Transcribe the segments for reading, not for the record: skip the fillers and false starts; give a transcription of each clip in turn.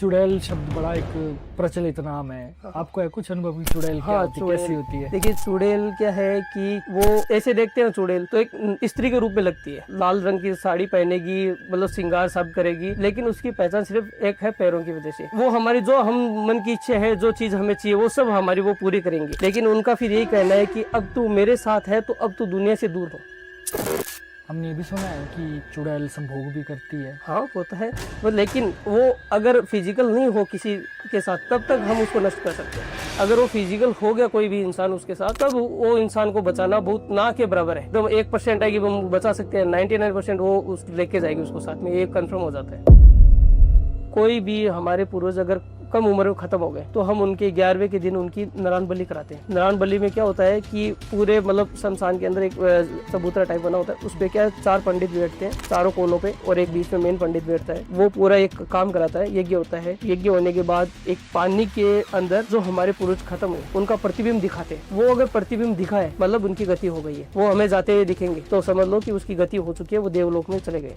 चुड़ैल शब्द बड़ा एक प्रचलित नाम है। आपको है कुछ अनुभव की चुड़ैल क्या हाँ, होती है, कैसी होती है? देखिए चुड़ैल क्या है कि वो ऐसे देखते हैं, चुड़ैल तो एक स्त्री के रूप में लगती है। लाल रंग की साड़ी पहनेगी, मतलब श्रृंगार सब करेगी, लेकिन उसकी पहचान सिर्फ एक है, पैरों की वजह से। वो हमारी जो हम मन की इच्छा है, जो चीज हमें चाहिए, वो सब हमारी वो पूरी करेंगी। लेकिन उनका फिर यही कहना है कि अब तू मेरे साथ है तो अब तू दुनिया से दूर हो। हमने ये भी सुना है कि चुड़ैल संभोग भी करती है। हाँ, वो तो है, लेकिन वो अगर फिजिकल नहीं हो किसी के साथ तब तक हम उसको नष्ट कर सकते हैं। अगर वो फिजिकल हो गया कोई भी इंसान उसके साथ, तब वो इंसान को बचाना बहुत ना के बराबर है। एकदम 1% है कि हम बचा सकते हैं, 99% वो उस लेके जाएगी उसको साथ में, ये कंफर्म हो जाता है। कोई भी हमारे पूर्वज अगर कम उम्र में खत्म हो गए तो हम उनके 11वें के दिन उनकी नरान बलि कराते हैं। नरान बलि में क्या होता है कि पूरे मतलब शमशान के अंदर एक चबूतरा टाइप बना होता है, उस पे क्या है, 4 पंडित बैठते हैं चारों कोनों पे, और एक बीच में मेन पंडित बैठता है। वो पूरा एक काम कराता है, यज्ञ होता है। यज्ञ होने के बाद एक पानी के अंदर जो हमारे पूर्वज खत्म हुए उनका प्रतिबिंब दिखाते हैं। वो अगर प्रतिबिंब दिखा है मतलब उनकी गति हो गई है, वो हमें जाते हुए दिखेंगे, तो समझ लो कि उसकी गति हो चुकी है, वो देवलोक में चले गए।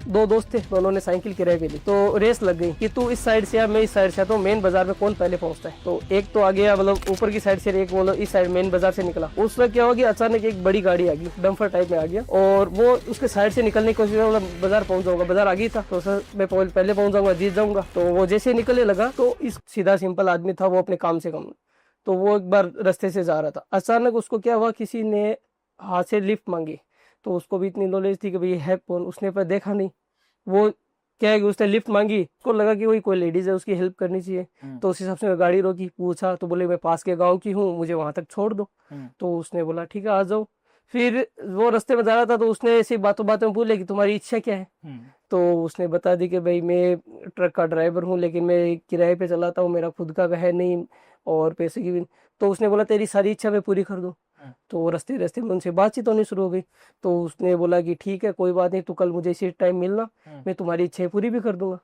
2 दोस्त थे, दोनों ने साइकिल किराए पे ली, तो रेस लग गई कि तू इस साइड से या मैं इस साइड से, तो मेन बाजार में कौन पहले पहुंचता है। तो एक तो आ गया, मतलब ऊपर की साइड से, एक बोलो इस साइड मेन बाजार से निकला। उसमें क्या हुआ कि अचानक एक बड़ी गाड़ी आ गई, डंपर टाइप में आ गया, और वो उसके साइड से निकलने की कोशिश, मतलब बाजार पहुंच जाऊंगा, बाजार आ गई था तो सर मैं पहले पहुंच जाऊंगा, जीत जाऊंगा। तो वो जैसे निकलने लगा तो इस सीधा सिंपल आदमी था, वो अपने काम से कम, तो वो एक बार रास्ते से जा रहा था। अचानक उसको क्या हुआ, किसी ने हाथ से लिफ्ट मांगी। तो उसको भी इतनी नॉलेज थी कि भाई है कौन, उसने पर देखा नहीं। वो क्या है कि उसने लिफ्ट मांगी, उसको लगा कि वही कोई लेडीज है, उसकी हेल्प करनी चाहिए। तो उस हिसाब से गाड़ी रोकी, पूछा तो बोले मैं पास के गांव की हूँ, मुझे वहां तक छोड़ दो। तो उसने बोला ठीक है आ जाओ। फिर वो रास्ते में जा रहा था तो उसने ऐसी बातों बातों में बोले कि तुम्हारी इच्छा क्या है। तो उसने बता दी कि भाई मैं ट्रक का ड्राइवर हूँ, लेकिन मैं किराए पे चलाता हूँ, मेरा खुद का है नहीं, और पैसे की भी। तो उसने बोला तेरी सारी इच्छा मैं पूरी कर दूँ। तो रास्ते रास्ते में उनसे बातचीत होनी शुरू हो गई। तो उसने बोला कि ठीक है कोई बात नहीं, तू कल मुझे इसी टाइम मिलना, मैं तुम्हारी इच्छाएं पूरी भी कर दूंगा।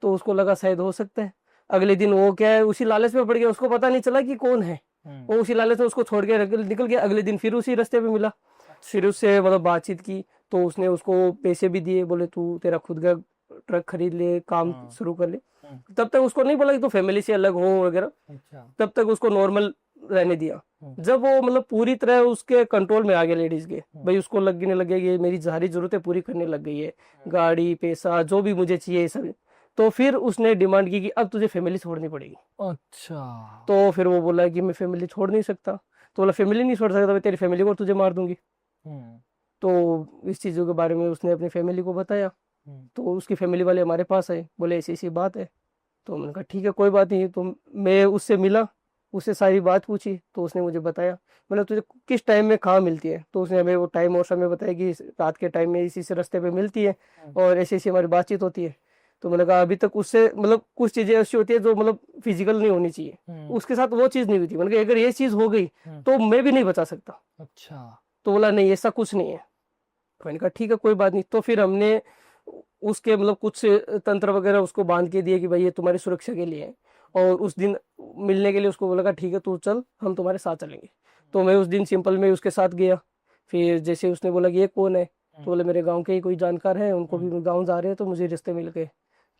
तो उसको लगा शायद हो सकता है। अगले दिन वो क्या है, उसी लालच में पड़ गया, उसको पता नहीं चला कि कौन है। वो उसी लालच में उसको छोड़ के निकल गया। अगले दिन फिर उसी रास्ते पे मिला, फिर उससे मतलब बातचीत की, तो उसने उसको पैसे भी दिए, बोले तू तेरा खुद का ट्रक खरीद ले, काम शुरू कर ले। तब तक उसको नहीं बोला कि तू फैमिली से अलग हो वगैरह, तब तक उसको नॉर्मल रहने दिया। जब वो मतलब पूरी तरह उसके कंट्रोल में आ गया लेडीज के, भाई उसको लगने लग गया कि मेरी सारी जरूरतें पूरी करने लग गई है, गाड़ी पैसा जो भी मुझे चाहिए सब। तो फिर उसने डिमांड की कि अब तुझे फैमिली छोड़नी पड़ेगी। अच्छा। तो फिर वो बोला कि मैं फैमिली छोड़ नहीं सकता। तो बोला फैमिली नहीं छोड़ सकता, मैं तेरी फैमिली को तुझे मार दूंगी। तो इस चीजों के बारे में उसने अपनी फैमिली को बताया। तो उसकी फैमिली वाले हमारे पास आए, बोले ऐसी ऐसी बात है। तो मैंने कहा ठीक है कोई बात नहीं। तो मैं उससे मिला, उससे सारी बात पूछी, तो उसने मुझे बताया। मैंने तुझे किस टाइम में कहाँ मिलती है, तो उसने हमें वो टाइम और समय बताया कि रात के टाइम में इसी रास्ते पे मिलती है, और ऐसी ऐसी हमारी बातचीत होती है। तो मैंने कहा अभी तक उससे मतलब कुछ चीजें ऐसी होती है जो मतलब फिजिकल नहीं होनी चाहिए, उसके साथ वो चीज नहीं हुई थी। मैंने कहा अगर ये चीज हो गई तो मैं भी नहीं बचा सकता। अच्छा। तो बोला नहीं ऐसा कुछ नहीं है। मैंने कहा ठीक है कोई बात नहीं। तो फिर हमने उसके मतलब कुछ तंत्र वगैरह उसको बांध के दिए कि भाई ये तुम्हारी सुरक्षा के लिए है। और उस दिन मिलने के लिए उसको बोला ठीक है तू चल, हम तुम्हारे साथ चलेंगे। तो मैं उस दिन सिंपल में उसके साथ गया। फिर जैसे उसने बोला कि ये कौन है, तो बोले मेरे गांव के ही कोई जानकार है, उनको भी गांव जा रहे हैं, तो मुझे रिश्ते मिल गए।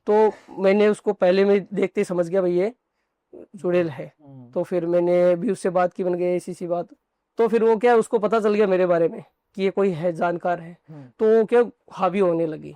तो मैंने उसको पहले में देखते ही समझ गया भाई ये चुड़ैल है। तो फिर मैंने भी उससे बात की, बन गई ऐसी सी बात। तो फिर वो क्या उसको पता चल गया मेरे बारे में कि ये कोई है जानकार है, तो वो क्या हावी होने लगी।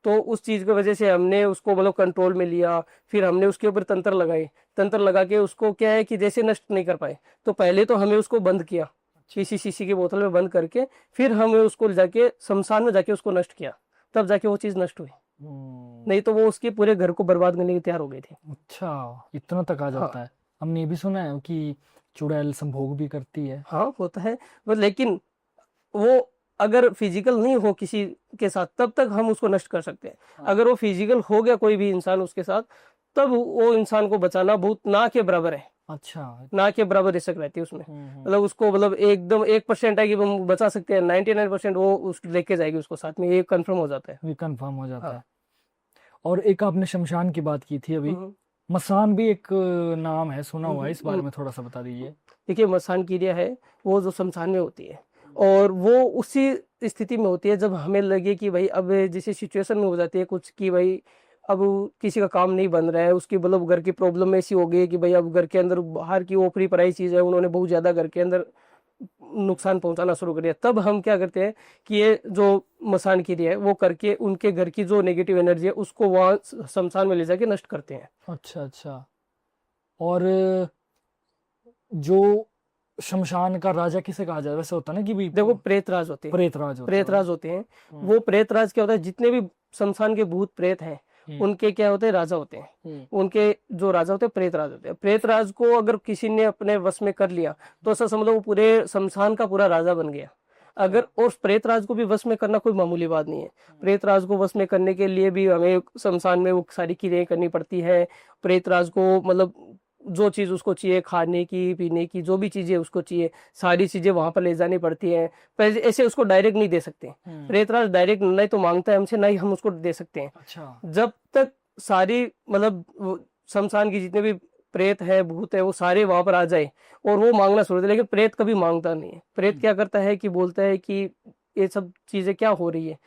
तो उस चीज की वजह से हमने उसको मतलब कंट्रोल में लिया। फिर हमने उसके ऊपर तंत्र लगाए, तंत्र लगा के उसको क्या है कि जैसे नष्ट नहीं कर पाए, तो पहले तो हमें उसको बंद किया, किसी शीशी की बोतल में बंद करके, फिर हमें उसको जाके शमशान में जाके उसको नष्ट किया, तब जाके वो चीज नष्ट हुई। नहीं तो वो उसके पूरे घर को बर्बाद करने के तैयार हो गए थे। अच्छा, इतना तक आ जाता है। हमने ये भी सुना है कि चुड़ैल संभोग भी करती है। हाँ होता है, लेकिन वो अगर फिजिकल नहीं हो किसी के साथ तब तक हम उसको नष्ट कर सकते हैं। अगर वो फिजिकल हो गया कोई भी इंसान उसके साथ, तब वो इंसान को बचाना बहुत ना के बराबर है। अच्छा। ना के बराबर रिस्क रहती है उसमें। मतलब उसको मतलब एकदम 1% है कि हम बचा सकते हैं, 99% वो उस लेके जाएगी उसको साथ में, ये कंफर्म हो जाता है। ये कंफर्म हो जाता हाँ। है। और एक आपने शमशान की बात की थी अभी, मसान भी एक नाम है, सुना हुआ है, इस बारे में थोड़ा सा बता दीजिए। देखिए मसान क्रिया है वो जो शमशान में होती है, और वो उसी स्थिति में होती है जब हमें लगे कि भाई अब जैसे सिचुएशन में हो जाती है कुछ कि भाई अब किसी का काम नहीं बन रहा है, उसकी मतलब घर की प्रॉब्लम ऐसी हो गई है कि भाई अब घर के अंदर बाहर की ओपरी पराई चीज है, उन्होंने बहुत ज्यादा घर के अंदर नुकसान पहुंचाना शुरू कर दिया। तब हम क्या करते हैं कि ये जो मसान क्रिया है वो करके उनके घर की जो नेगेटिव एनर्जी है उसको वहां शमशान में ले जाके नष्ट करते हैं। अच्छा अच्छा। और जो शमशान का राजा किसे कहा जाए, वैसे होता है ना कि भी देखो प्रेतराज होते हैं, प्रेतराज होता है। प्रेतराज होते हैं। हम्म, वो प्रेतराज क्या होता है, जितने भी शमशान के भूत प्रेत हैं हम्म, उनके क्या होते हैं, राजा होते हैं। हम्म, उनके जो राजा होते हैं प्रेतराज होते हैं। प्रेतराज को अगर किसी ने अपने वश में कर लिया तो ऐसा समझ लो वो पूरे शमशान का पूरा राजा बन गया। अगर और प्रेतराज को भी वश में करना कोई मामूली बात नहीं है। प्रेतराज को वश में करने के लिए भी हमें शमशान में वो सारी क्रियाएं करनी पड़ती है। प्रेतराज को मतलब जो चीज उसको चाहिए, खाने की पीने की जो भी चीजें उसको चाहिए, सारी चीजें वहां पर ले जानी पड़ती है। पर ऐसे उसको डायरेक्ट नहीं दे सकते। प्रेतराज डायरेक्ट नहीं तो मांगता है हमसे, ना ही हम उसको दे सकते हैं। अच्छा। जब तक सारी मतलब शमशान की जितने भी प्रेत है भूत है वो सारे वहां पर आ जाए और वो मांगना शुरू होता है। लेकिन प्रेत कभी मांगता नहीं है। प्रेत क्या करता है कि बोलता है कि ये सब चीजें क्या हो रही है,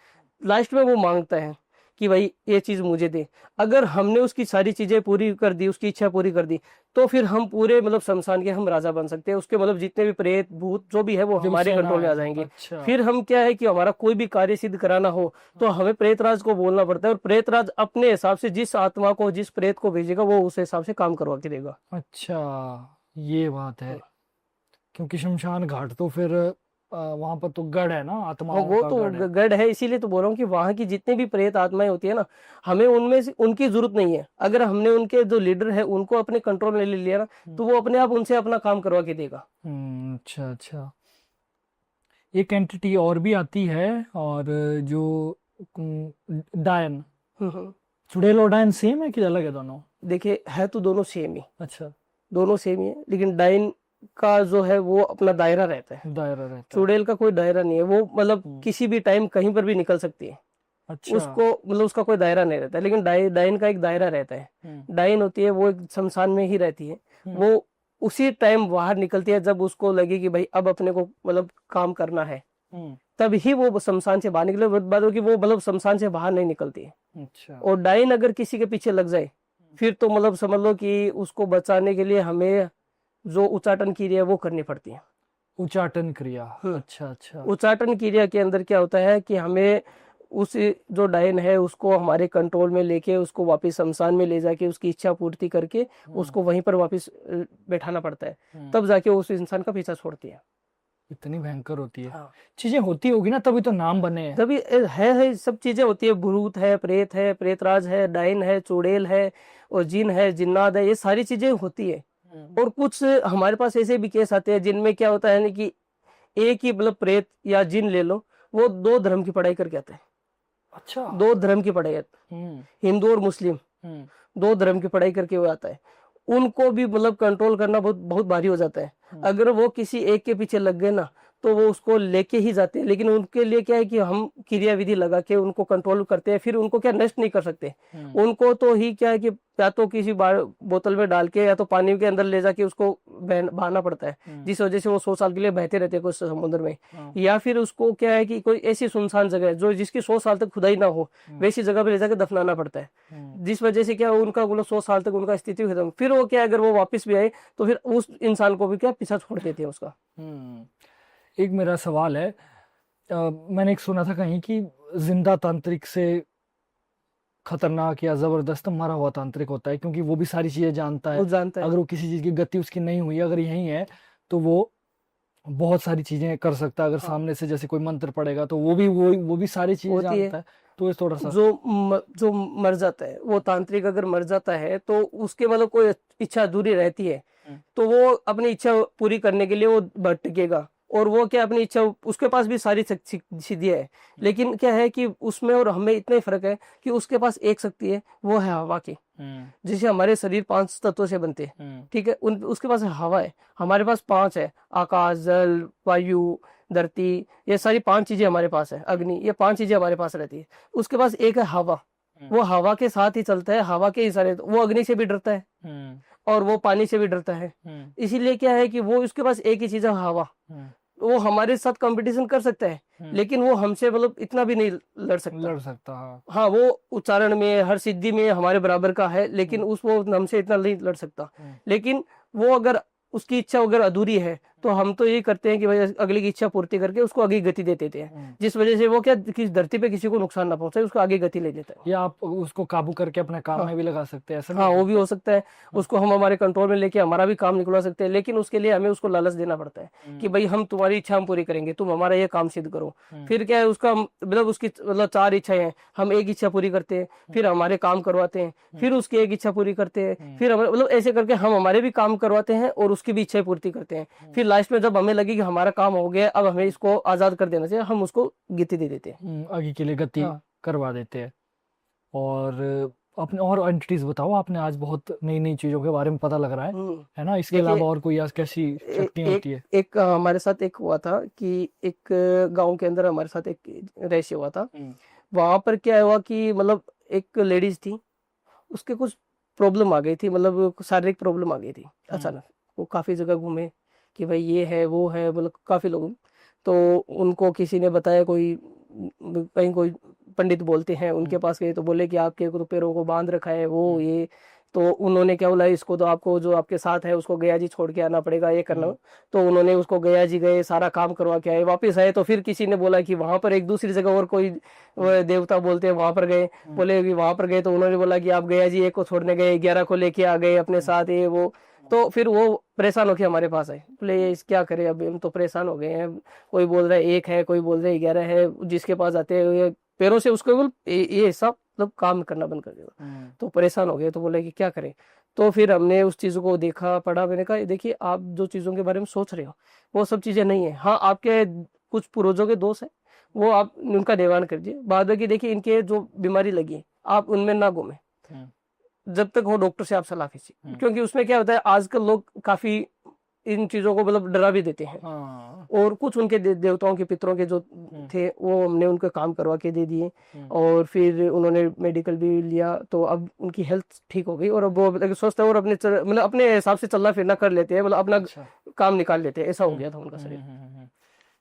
लास्ट में वो मांगता है कि भाई ये चीज मुझे दे। अगर हमने उसकी सारी चीजें पूरी कर दी, उसकी इच्छा पूरी कर दी, तो फिर हम पूरे मतलब शमशान के हम राजा बन सकते हैं। उसके मतलब जितने भी प्रेत भूत जो भी है वो जो हमारे सेना कंट्रोल में आ है। जाएंगे। अच्छा। फिर हम क्या है कि हमारा कोई भी कार्य सिद्ध कराना हो तो हमें प्रेतराज को बोलना पड़ता है, और प्रेतराज अपने हिसाब से जिस आत्मा को जिस प्रेत को भेजेगा वो उस हिसाब से काम करवा के देगा। अच्छा, ये बात है। क्योंकि शमशान घाट तो फिर वहां पर तो गढ़ है ना, हाँ आत्माओं वो का तो गढ़ है। गढ़ है, इसीलिए तो बोल रहा हूँ कि वहां की जितनी भी प्रेत आत्माएं होती है ना, हमें उनमें से उनकी जरूरत नहीं है। अगर हमने उनके जो लीडर है उनको अपने कंट्रोल में ले लिया ना तो वो अपने आप उनसे अपना काम करवा के देगा। अच्छा अच्छा। एक एंटिटी और भी आती है, और जो डायन, हम्म। चुड़ैल और डायन सेम है कि अलग है दोनों? देखिए है तो दोनों सेम ही, अच्छा। दोनों सेम ही है, लेकिन डाइन का जो है वो अपना दायरा रहता है। दायरा रहता है। चुड़ैल का कोई दायरा नहीं है, वो मतलब हम्म, किसी भी टाइम कहीं पर भी निकल सकती है। अच्छा। उसको मतलब उसका कोई दायरा नहीं रहता है, लेकिन डाइन का एक दायरा रहता है। हम्म, डाइन होती है वो एक शमशान में ही रहती है। हम्म, वो उसी टाइम बाहर निकलती है जब उसको लगे कि भाई अब अपने को मतलब काम करना है, हम्म, तब ही वो शमशान से बाहर निकले। बात हो कि वो मतलब शमशान से बाहर नहीं निकलती है। अच्छा। और डाइन अगर किसी के पीछे लग जाए फिर तो मतलब समझ लो कि उसको बचाने के लिए हमें जो उच्चाटन क्रिया है वो करनी पड़ती है। उच्चाटन क्रिया। हम्म। अच्छा अच्छा। उच्चाटन क्रिया के अंदर क्या होता है कि हमें उस जो डायन है उसको हमारे कंट्रोल में लेके उसको वापस शमशान में ले जाके उसकी इच्छा पूर्ति करके उसको वहीं पर वापस बैठाना पड़ता है, तब जाके उस इंसान का पीछा छोड़ती है। इतनी भयंकर होती है। हाँ। चीजें होती होगी ना, तभी तो नाम बने हैं। तभी है सब चीजें होती है। भूत है, प्रेत है, प्रेतराज है, डायन है, चुड़ैल है, और जिन है, जिन्नात है, ये सारी चीजें होती है। और कुछ हमारे पास ऐसे भी केस आते हैं जिनमें क्या होता है ना कि एक ही मतलब प्रेत या जिन ले लो, वो दो धर्म की पढ़ाई करके आता है। अच्छा। दो धर्म की पढ़ाई आता है, हम्म, हिंदू और मुस्लिम, हम्म, दो धर्म की पढ़ाई करके वो आता है। उनको भी मतलब कंट्रोल करना बहुत बहुत भारी हो जाता है। अगर वो किसी एक के पीछे लग गए ना तो वो उसको लेके ही जाते हैं। लेकिन उनके लिए क्या है कि हम क्रिया विधि लगा के उनको कंट्रोल करते हैं, फिर उनको क्या नष्ट नहीं कर सकते। उनको तो ही क्या है कि या तो किसी बोतल में डाल के या तो पानी के अंदर ले जाके उसको बहाना पड़ता है, जिस वजह से वो 100 साल के लिए बहते रहते हैं कुछ समुद्र में। या फिर उसको क्या है कि कोई ऐसी सुनसान जगह है जो जिसकी 100 साल तक खुदाई ना हो, वैसी जगह पे ले जाके दफनाना पड़ता है, जिस वजह से क्या उनका मतलब 100 साल तक उनका स्थिति खत्म। फिर वो क्या अगर वो वापस भी आए तो फिर उस इंसान को भी क्या पीछा छोड़ देते हैं उसका। एक मेरा सवाल है, मैंने एक सुना था कहीं कि जिंदा तांत्रिक से खतरनाक या जबरदस्त मरा हुआ तांत्रिक होता है, क्योंकि वो भी सारी चीजें जानता है। वो जानता है। अगर वो किसी चीज की गति उसकी नहीं हुई, अगर यही है तो वो बहुत सारी चीजें कर सकता है। अगर हाँ। सामने से जैसे कोई मंत्र पड़ेगा तो वो भी सारी चीजें होती है। जानता है। तो ये थोड़ा सा जो मर जाता है वो तांत्रिक अगर मर जाता है तो उसके मतलब कोई इच्छा अधूरी रहती है, तो वो अपनी इच्छा पूरी करने के लिए वो भटकेगा। और वो क्या अपनी इच्छा, उसके पास भी सारी सिद्धियां है, लेकिन क्या है कि उसमें और हमें इतना ही फर्क है कि उसके पास एक शक्ति है, वो है हवा की। जैसे हमारे शरीर 5 तत्वों से बनते हैं, ठीक है, उसके पास हवा है, हमारे पास 5 है, आकाश, जल, वायु, धरती, ये सारी 5 चीजें हमारे पास है, अग्नि, ये 5 चीजें हमारे पास रहती है। उसके पास एक है हवा, वो हवा के साथ ही चलता है, हवा के ही सारे, वो अग्नि से भी डरता है और वो पानी से भी डरता है। इसीलिए क्या है कि वो उसके पास एक ही चीज है, हवा। वो हमारे साथ कंपटीशन कर सकता है, लेकिन वो हमसे मतलब इतना भी नहीं लड़ सकता। लड़ सकता, हाँ। हाँ, वो उच्चारण में हर सिद्धि में हमारे बराबर का है, लेकिन वो हमसे इतना नहीं लड़ सकता। लेकिन वो अगर उसकी इच्छा अगर अधूरी है तो हम तो ये करते हैं कि भाई अगली की इच्छा पूर्ति करके उसको आगे गति दे देते हैं, जिस वजह से वो क्या किसी धरती पे किसी को नुकसान ना पहुंचे, उसको आगे गति ले देता है। या आप उसको काबू करके अपने काम में भी लगा सकते हैं, ऐसा भी हाँ, हो वो भी सकता हो सकता है। उसको हम हमारे कंट्रोल में लेके हमारा भी काम निकलवा सकते हैं, लेकिन उसके लिए हमें उसको लालच देना पड़ता है कि भाई हम तुम्हारी इच्छा हम पूरी करेंगे, तुम हमारा ये काम सिद्ध करो। फिर क्या है उसका मतलब उसकी मतलब 4 इच्छाएं हैं, हम एक इच्छा पूरी करते हैं, फिर हमारे काम करवाते हैं, फिर उसकी एक इच्छा पूरी करते हैं, फिर हमारे मतलब ऐसे करके हम हमारे भी काम करवाते हैं और उसकी भी इच्छाएं पूर्ति करते हैं। फिर लास्ट में जब हमें लगे कि हमारा काम हो गया, अब हमें इसको आजाद कर देना चाहिए, हम उसको गति दे देते हैं। आगे के लिए गति हाँ। करवा देते हैं। और अपने और एंटिटीज बताओ, आपने आज बहुत नई नई चीजों के बारे में पता लग रहा है ना? इसके देखिए, अलावा और कोई आज कैसी शक्तियां होती है? एक हमारे साथ एक हुआ था कि एक गांव के अंदर हमारे साथ एक रहस्य हुआ था। वहां पर क्या हुआ कि मतलब एक लेडीज थी, उसके कुछ प्रॉब्लम आ गई थी, मतलब शारीरिक प्रॉब्लम आ गई थी अचानक। वो काफी जगह घूमे कि भाई ये है वो है, मतलब काफी लोग, तो उनको किसी ने बताया, कोई कहीं कोई पंडित बोलते हैं उनके पास गए तो बोले कि आपके तो पैरों को बांध रखा है वो ये। तो उन्होंने क्या बोला, इसको तो आपको जो आपके साथ है उसको गया जी छोड़ के आना पड़ेगा, ये करना। तो उन्होंने उसको गया जी गए, सारा काम करवा के आए, वापस आए तो फिर किसी ने बोला कि वहां पर एक दूसरी जगह और कोई देवता बोलते हैं, वहां पर गए, बोले कि वहां पर गए तो उन्होंने बोला कि आप गया जी एक को छोड़ने गए, 11 को लेके आ गए अपने साथ, ये वो। तो फिर वो परेशान होके हमारे पास आए, बोले ये क्या करे, अब हम तो परेशान हो गए हैं। कोई बोल रहा है 1 है, कोई बोल रहा है 11 है, जिसके पास आते हैं पैरों से उसको ये सब मतलब काम करना बंद कर देगा। तो परेशान हो गए, तो बोले कि क्या करें। तो फिर हमने उस चीज को देखा पढ़ा, मैंने कहा देखिए आप जो चीजों के बारे में सोच रहे हो वो सब चीजें नहीं है। हाँ, आपके कुछ पूर्वजों के दोष है, वो आप उनका निवारण कर दीजिए। बाद में कि देखिए इनके जो बीमारी लगी है आप उनमें ना घूमे जब तक वो डॉक्टर से आप सलाह कीजिए, क्योंकि उसमें क्या होता है आजकल लोग काफी इन चीजों को मतलब डरा भी देते हैं। और कुछ उनके देवताओं के पितरों के जो थे वो हमने उनके काम करवा के दे दिए, और फिर उन्होंने मेडिकल भी लिया, तो अब उनकी हेल्थ ठीक हो गई और अब वो स्वस्थ है और अपने मतलब अपने हिसाब से चलना फिरना कर लेते हैं, मतलब अपना काम निकाल लेते हैं। ऐसा हो गया था उनका शरीर।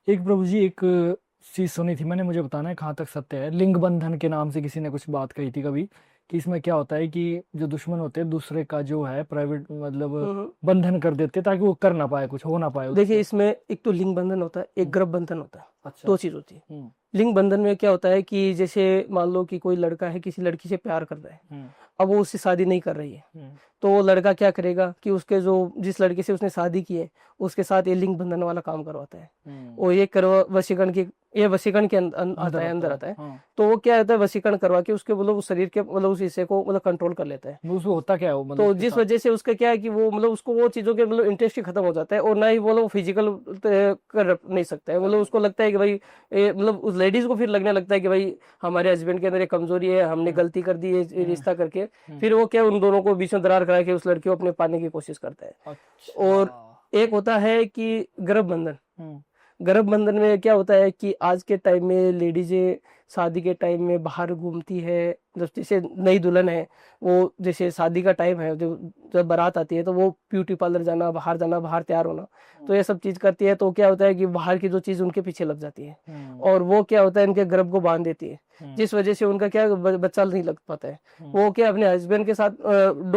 एक प्रभु जी, एक चीज सुनी थी मैंने, मुझे बताना है कहाँ तक सत्य है। लिंग बंधन के नाम से किसी ने कुछ बात कही थी कभी, कि इसमें क्या होता है कि जो दुश्मन होते हैं दूसरे का जो है प्राइवेट मतलब बंधन कर देते हैं ताकि वो कर ना पाए, कुछ हो ना पाए। देखिए इसमें एक तो लिंग बंधन होता है, एक गर्भ बंधन होता है। अच्छा। 2 चीज होती है। लिंग बंधन में क्या होता है कि जैसे मान लो कि कोई लड़का है किसी लड़की से प्यार कर रहा है, अब वो उससे शादी नहीं कर रही है, तो वो लड़का क्या करेगा कि उसके जो जिस लड़के से उसने शादी की है उसके साथ ये लिंग बंधन वाला काम करवाता है। और ये वशीकरण की, ये वशीकरण के अंदर आता है। तो वो क्या होता है, वशीकरण करवा के उसके मतलब उस शरीर के मतलब उस हिस्से को मतलब कंट्रोल कर लेता है। उसमें होता क्या है वो, मतलब तो जिस वजह से उसका क्या है कि वो मतलब उसको वो चीजों के मतलब इंटरेस्ट ही खत्म हो जाता है, और ना ही वो फिजिकल कर नहीं सकता है। मतलब उसको लगता है कि भाई मतलब उस लेडीज को फिर लगने लगता है कि भाई हमारे हस्बैंड के अंदर एक कमजोरी है, हमने गलती कर दी है रिश्ता करके। फिर वो क्या उन दोनों को बीच में दरार करा के उस लड़की को अपने पाने की कोशिश करता है। अच्छा। और एक होता है कि गर्भ बंधन। गर्भ बंधन में क्या होता है कि आज के टाइम में लेडीजें शादी के टाइम में बाहर घूमती है, जैसे नई दुल्हन है वो, जैसे शादी का टाइम है जब बारात आती है तो वो ब्यूटी पार्लर जाना, बाहर तैयार होना, तो ये सब चीज करती है। तो क्या होता है कि बाहर की जो चीज उनके पीछे लग जाती है और वो क्या होता है इनके गर्भ को बांध देती है, जिस वजह से उनका क्या बच्चा नहीं लग पाता है। वो क्या अपने हस्बैंड के साथ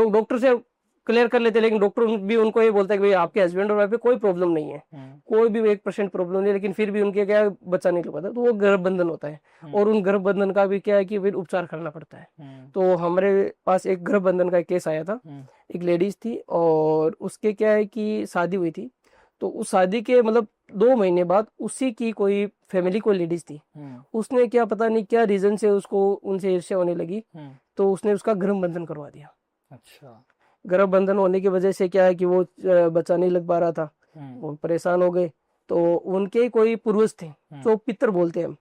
डॉक्टर से क्लियर कर लेते हैं, लेकिन डॉक्टर भी उनको ये बोलता है कि भाई आपके हस्बैंड और वाइफ पे कोई प्रॉब्लम नहीं है, कोई भी 1% प्रॉब्लम नहीं है, लेकिन फिर भी उनके क्या बच्चा नहीं लग पाता, तो वो गर्भ बंधन होता है। और उन गर्भ बंधन का भी क्या है कि फिर उपचार करना पड़ता है। तो हमारे पास एक गर्भ बंधन का केस आया था, एक लेडीज थी और उसके क्या है कि शादी हुई थी, तो उस शादी के मतलब 2 महीने बाद उसी की कोई फैमिली कोई लेडीज थी, उसने क्या पता नहीं क्या रीजन से उसको उनसे ईर्ष्या होने लगी, तो उसने उसका गर्भ बंधन करवा दिया। अच्छा। गर्भ बंधन होने की वजह से क्या है कि वो बच्चा नहीं लग पा रहा था, वो परेशान हो गए। तो उनके कोई पूर्वज थे जो पितर बोलते हैं हम,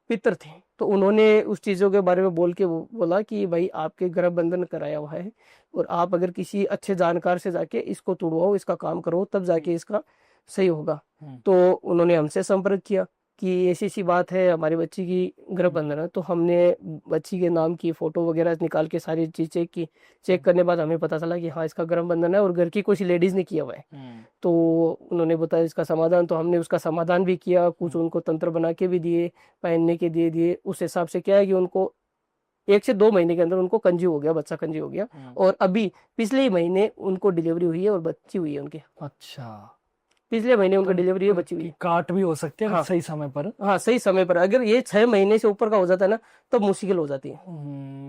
पितर थे, तो उन्होंने उस चीजों के बारे में बोल के बोला कि भाई आपके गर्भ बंधन कराया हुआ है और आप अगर किसी अच्छे जानकार से जाके इसको तोड़वाओ, इसका काम करो, तब जाके इसका सही होगा। तो उन्होंने हमसे संपर्क किया कि ऐसी सी बात है, हमारी बच्ची की गर्भबंधन है, तो हमने बच्ची के नाम की फोटो वगैरह निकाल के सारी चीज चेक की। चेक करने के बाद हमें पता चला कि हाँ इसका गर्भबंधन है और घर की कुछ लेडीज ने किया हुआ है। तो उन्होंने बताया इसका समाधान, तो हमने उसका समाधान भी किया, कुछ उनको तंत्र बना के भी दिए, पहनने के दिए। उस हिसाब से क्या है कि उनको 1 से 2 महीने के अंदर उनको कंजीव हो गया, बच्चा कंजीव हो गया। और अभी पिछले ही महीने उनको डिलीवरी हुई है और बच्ची हुई है उनकी। अच्छा, पिछले महीने उनका तो डिलीवरी है, बच्ची हुई है। काट भी हो सकती है अगर हाँ। सही समय पर। हाँ, सही समय पर। अगर ये 6 महीने से ऊपर का हो जाता है ना, तब मुश्किल हो जाती है।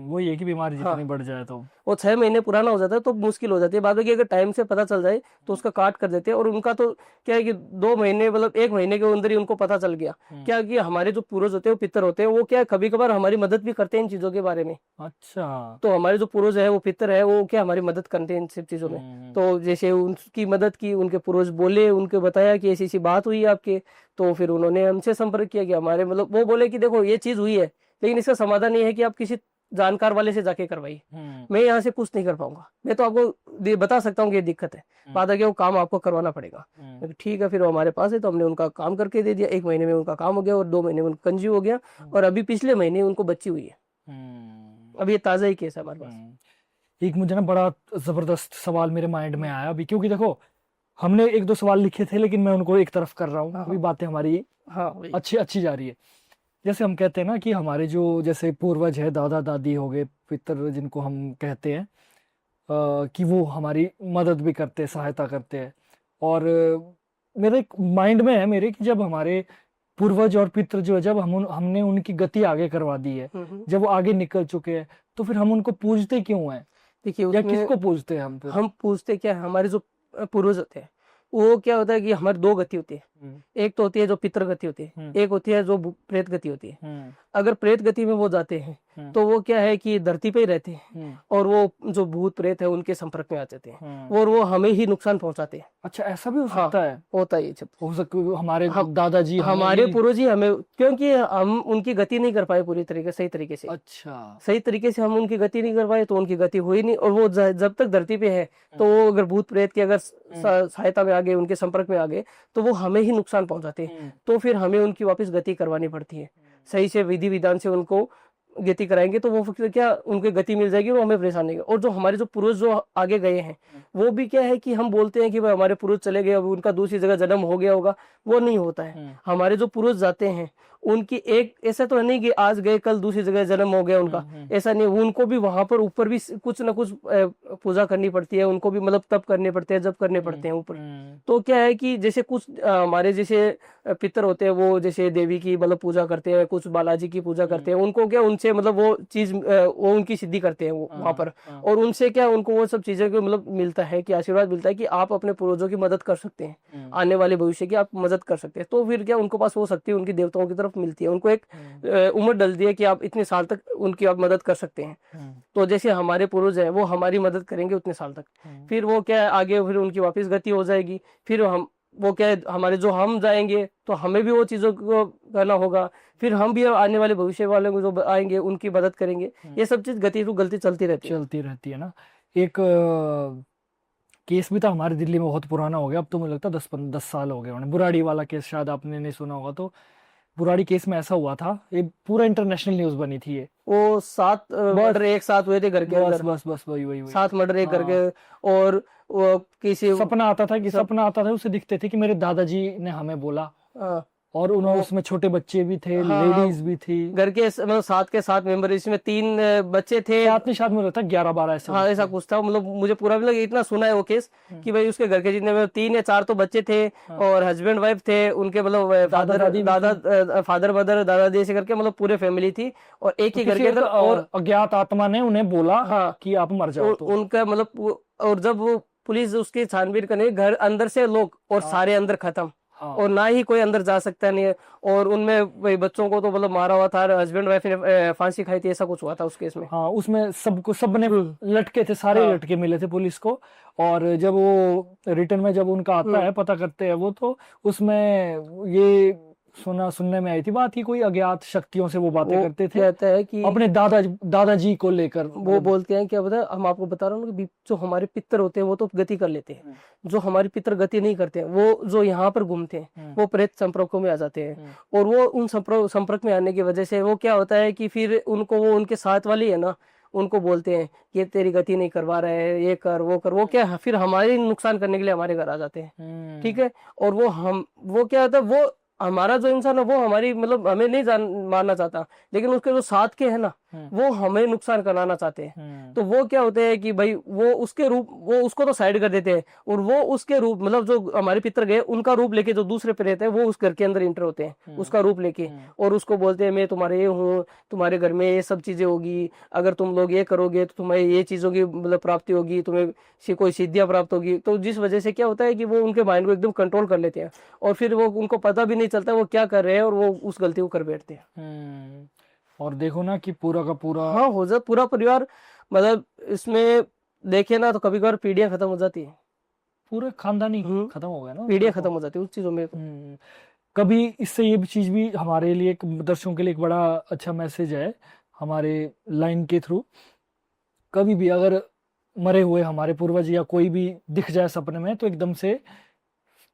वो ये कि बीमारी हाँ। जितनी बढ़ जाए तो वो 6 महीने पुराना हो जाता है तो मुश्किल हो जाती है। बाद में कि अगर टाइम से पता चल जाए तो उसका काट कर देते हैं। और उनका तो क्या है कि 2 महीने मतलब 1 महीने के अंदर ही उनको पता चल गया। क्या कि हमारे जो पूर्वज होते हैं, वो पितर होते हैं, वो क्या कभी कभार हमारी मदद भी करते हैं इन चीजों के बारे में। अच्छा। तो हमारे जो पूर्वज है, वो पितर है, वो क्या हमारी मदद करते हैं इन सब चीजों में। तो जैसे उनकी मदद की, उनके पूर्वज बोले, उनको बताया कि ऐसी ऐसी बात हुई है आपके, तो फिर उन्होंने हमसे संपर्क किया कि हमारे मतलब वो बोले कि देखो ये चीज हुई है, लेकिन इसका समाधान ये है कि आप किसी जानकार वाले से जाके करवाइए। मैं यहाँ से कुछ नहीं कर पाऊंगा, मैं तो आपको बता सकता हूँ कि ये दिक्कत है, बाद में वो काम आपको करवाना पड़ेगा। ठीक है, फिर वो हमारे पास है तो हमने उनका काम करके दे दिया। 1 महीने में उनका काम हो गया और 2 महीने में उनका कंजीव हो गया। और अभी पिछले महीने उनको बच्ची हुई है। अभी ये ताजा ही केस है हमारे पास। एक मुझे ना बड़ा जबरदस्त सवाल मेरे माइंड में आया अभी, क्योंकि देखो हमने 1-2 सवाल लिखे थे लेकिन मैं उनको एक तरफ कर रहा हूँ। हाँ। अभी बातें हमारी हाँ, अच्छी जा रही है। जैसे हम कहते हैं ना कि हमारे जो जैसे पूर्वज है, दादा दादी हो गए, पितर जिनको हम कहते हैं, कि वो हमारी मदद भी करते हैं, सहायता करते हैं। और मेरे माइंड में है मेरे कि जब हमारे पूर्वज और पितर जो है, जब हमने उनकी गति आगे करवा दी है, जब वो आगे निकल चुके हैं, तो फिर हम उनको पूजते क्यों हैं? देखिए, या उसमें किसको पूजते हैं हम फिर? हम पूछते क्या है, हमारे जो पूर्वज होते हैं, वो क्या होता है कि हमारी 2 गति होती है। एक तो होती है जो पितृ गति होती है, एक होती है जो प्रेत गति होती है। अगर प्रेत गति में वो जाते हैं तो वो क्या है कि धरती पे ही रहते हैं और वो जो भूत प्रेत है उनके संपर्क में आ जाते हैं और वो हमें ही नुकसान पहुंचाते हैं। अच्छा, ऐसा भी हो सकता है? होता है ये सब। हो सकता है हमारे दादाजी हमारे पूर्वज ही हमें, क्योंकि हम उनकी गति नहीं कर पाए पूरी तरीके सही तरीके से। अच्छा, सही तरीके से हम उनकी गति नहीं कर पाए तो उनकी गति हुई नहीं। और वो जब तक धरती पे है तो वो अगर भूत प्रेत की अगर सहायता में आ गए, उनके संपर्क में आ गए, तो वो हमें ही नुकसान पहुंचाते हैं। तो फिर हमें उनकी वापस गति करवानी पड़ती है। सही से विधि विधान से उनको गति कराएंगे तो वो फिर क्या उनकी गति मिल जाएगी और हमें परेशान नहीं। और जो हमारे जो पूर्वज जो आगे गए हैं, वो भी क्या है कि हम बोलते हैं कि भाई हमारे पूर्वज चले गए, अब उनका दूसरी जगह जन्म हो गया होगा, वो नहीं होता है। हमारे जो पूर्वज जाते हैं उनकी एक ऐसा तो है नहीं कि आज गए कल दूसरी जगह जन्म हो गया उनका, ऐसा नहीं। उनको भी वहां पर ऊपर भी कुछ ना कुछ पूजा करनी पड़ती है, उनको भी मतलब तप करने पड़ते हैं, जप करने पड़ते हैं ऊपर। तो क्या है कि जैसे कुछ हमारे जैसे पितर होते हैं, वो जैसे देवी की मतलब पूजा करते हैं, कुछ बालाजी की पूजा करते हैं, उनको क्या उनसे मतलब वो चीज वो उनकी सिद्धि करते हैं वो वहां पर। और उनसे क्या उनको वो सब चीजें को मतलब मिलता है कि आशीर्वाद मिलता है कि आप अपने पूर्वजों की मदद कर सकते हैं, आने वाले भविष्य की आप मदद कर सकते हैं। तो फिर क्या उनको पास वो शक्ति उनकी देवताओं की तरफ मिलती है, उनको एक उम्र डलती है कि आप इतने साल तक उनकी आप मदद कर सकते हैं। तो जैसे हमारे पूर्वज हैं वो हमारी मदद करेंगे उतने साल तक, फिर वो क्या है आगे फिर उनकी वापस गति हो जाएगी। फिर हम वो क्या है हमारे जो हम जाएंगे तो हमें भी वो चीजों को करना होगा, फिर हम भी आने वाले भविष्य वाले को जो आएंगे उनकी मदद करेंगे। ये सब चीज गति टू गलती चलती रहती है ना। एक केस भी था हमारे दिल्ली में, बहुत पुराना हो गया, अब तो मुझे लगता है 10 साल हो गए उन्हें। बुराड़ी वाला केस शायद आपने नहीं सुना होगा। तो बुराड़ी केस में ऐसा हुआ था, ये पूरा इंटरनेशनल न्यूज बनी थी। ये वो 7 मर्डर एक साथ हुए थे घर के अंदर। बस वही 7 मर्डर एक घर के। और वो किसी सपना आता था उसे दिखते थे कि मेरे दादाजी ने हमें बोला। और उन्होंने उसमें छोटे बच्चे भी थे, लेडीज भी थी, घर के मतलब 7 के 7 मेंबर, इसमें 3 बच्चे थे। अपने साथ में रहता 11-12 ऐसा। हाँ, ऐसा कुछ था। मतलब मुझे पूरा मतलब इतना सुना है वो केस कि भाई उसके घर के जितने में 3 या 4 तो बच्चे थे और हस्बैंड वाइफ थे उनके, मतलब फादर मदर दादा दादी से करके मतलब पूरे फैमिली थी। और एक ही घर के अंदर और अज्ञात आत्मा ने उन्हें बोला कि आप मर जाओ। उनका मतलब, और जब वो पुलिस उसकी छानबीन करने, घर अंदर से लोग और सारे अंदर खत्म, और ना ही कोई अंदर जा सकता नहीं है। और उनमें वही बच्चों को तो मतलब मारा हुआ था, हस्बैंड वाइफ ने फांसी खाई थी, ऐसा कुछ हुआ था उस केस में। हाँ, उसमें सबने लटके थे, सारे लटके मिले थे पुलिस को। और जब वो रिटर्न में जब उनका आता है, पता करते हैं वो, तो उसमें ये सुनने में आई थी बात कि कोई अज्ञात शक्तियों से वो बातें वो करते थे कहता है कि अपने दादाजी को लेकर। वो बोलते हैं, क्या पता है, हम आपको बता रहा हूँ कि जो हमारे पितर होते हैं वो तो गति कर लेते हैं, जो हमारे पितर गति नहीं करते हैं, वो जो यहाँ पर घूमते हैं वो प्रेत संपर्कों में आ जाते हैं। और वो उन संपर्क में आने की वजह से वो क्या होता है कि फिर उनको, वो उनके साथ वाली है ना, उनको बोलते हैं ये तेरी गति नहीं करवा रहा है, ये कर वो कर, वो क्या फिर हमारे नुकसान करने के लिए हमारे घर आ जाते हैं। ठीक है। और वो क्या होता है, वो हमारा जो इंसान है वो हमारी मतलब हमें नहीं मारना चाहता, लेकिन उसके जो साथ के है ना वो हमें नुकसान कराना चाहते हैं। तो वो क्या होते हैं कि भाई वो उसके रूप, वो उसको तो साइड कर देते हैं, और वो उसके रूप मतलब जो हमारे पितर गए उनका रूप लेके जो दूसरे प्रेत है वो उस घर के अंदर इंटर होते हैं, उसका रूप लेके, और उसको बोलते हैं मैं तुम्हारे ये हूँ, तुम्हारे घर में ये सब चीजें होगी, अगर तुम लोग ये करोगे तो तुम्हें ये चीजों की मतलब प्राप्ति होगी, तुम्हें कोई सिद्धियां प्राप्त होगी। तो जिस वजह से क्या होता है कि वो उनके माइंड को एकदम कंट्रोल कर लेते हैं, और फिर वो उनको पता भी नहीं चलता वो क्या कर रहे हैं, और वो उस गलती को कर बैठते हैं। और देखो ना कि पूरा का पूरा, हाँ, हो जाता पूरा परिवार, मतलब इसमें देखे ना तो कभी कभार पीढ़ियां खत्म हो जाती है, पूरे खानदानी खत्म हो गया ना, पीढ़ियां खत्म हो जाती है उस चीजों में। कभी इससे ये चीज भी हमारे लिए, दर्शकों के लिए एक बड़ा अच्छा मैसेज है हमारे लाइन के थ्रू। कभी भी अगर मरे हुए हमारे पूर्वज या कोई भी दिख जाए सपने में, तो एकदम से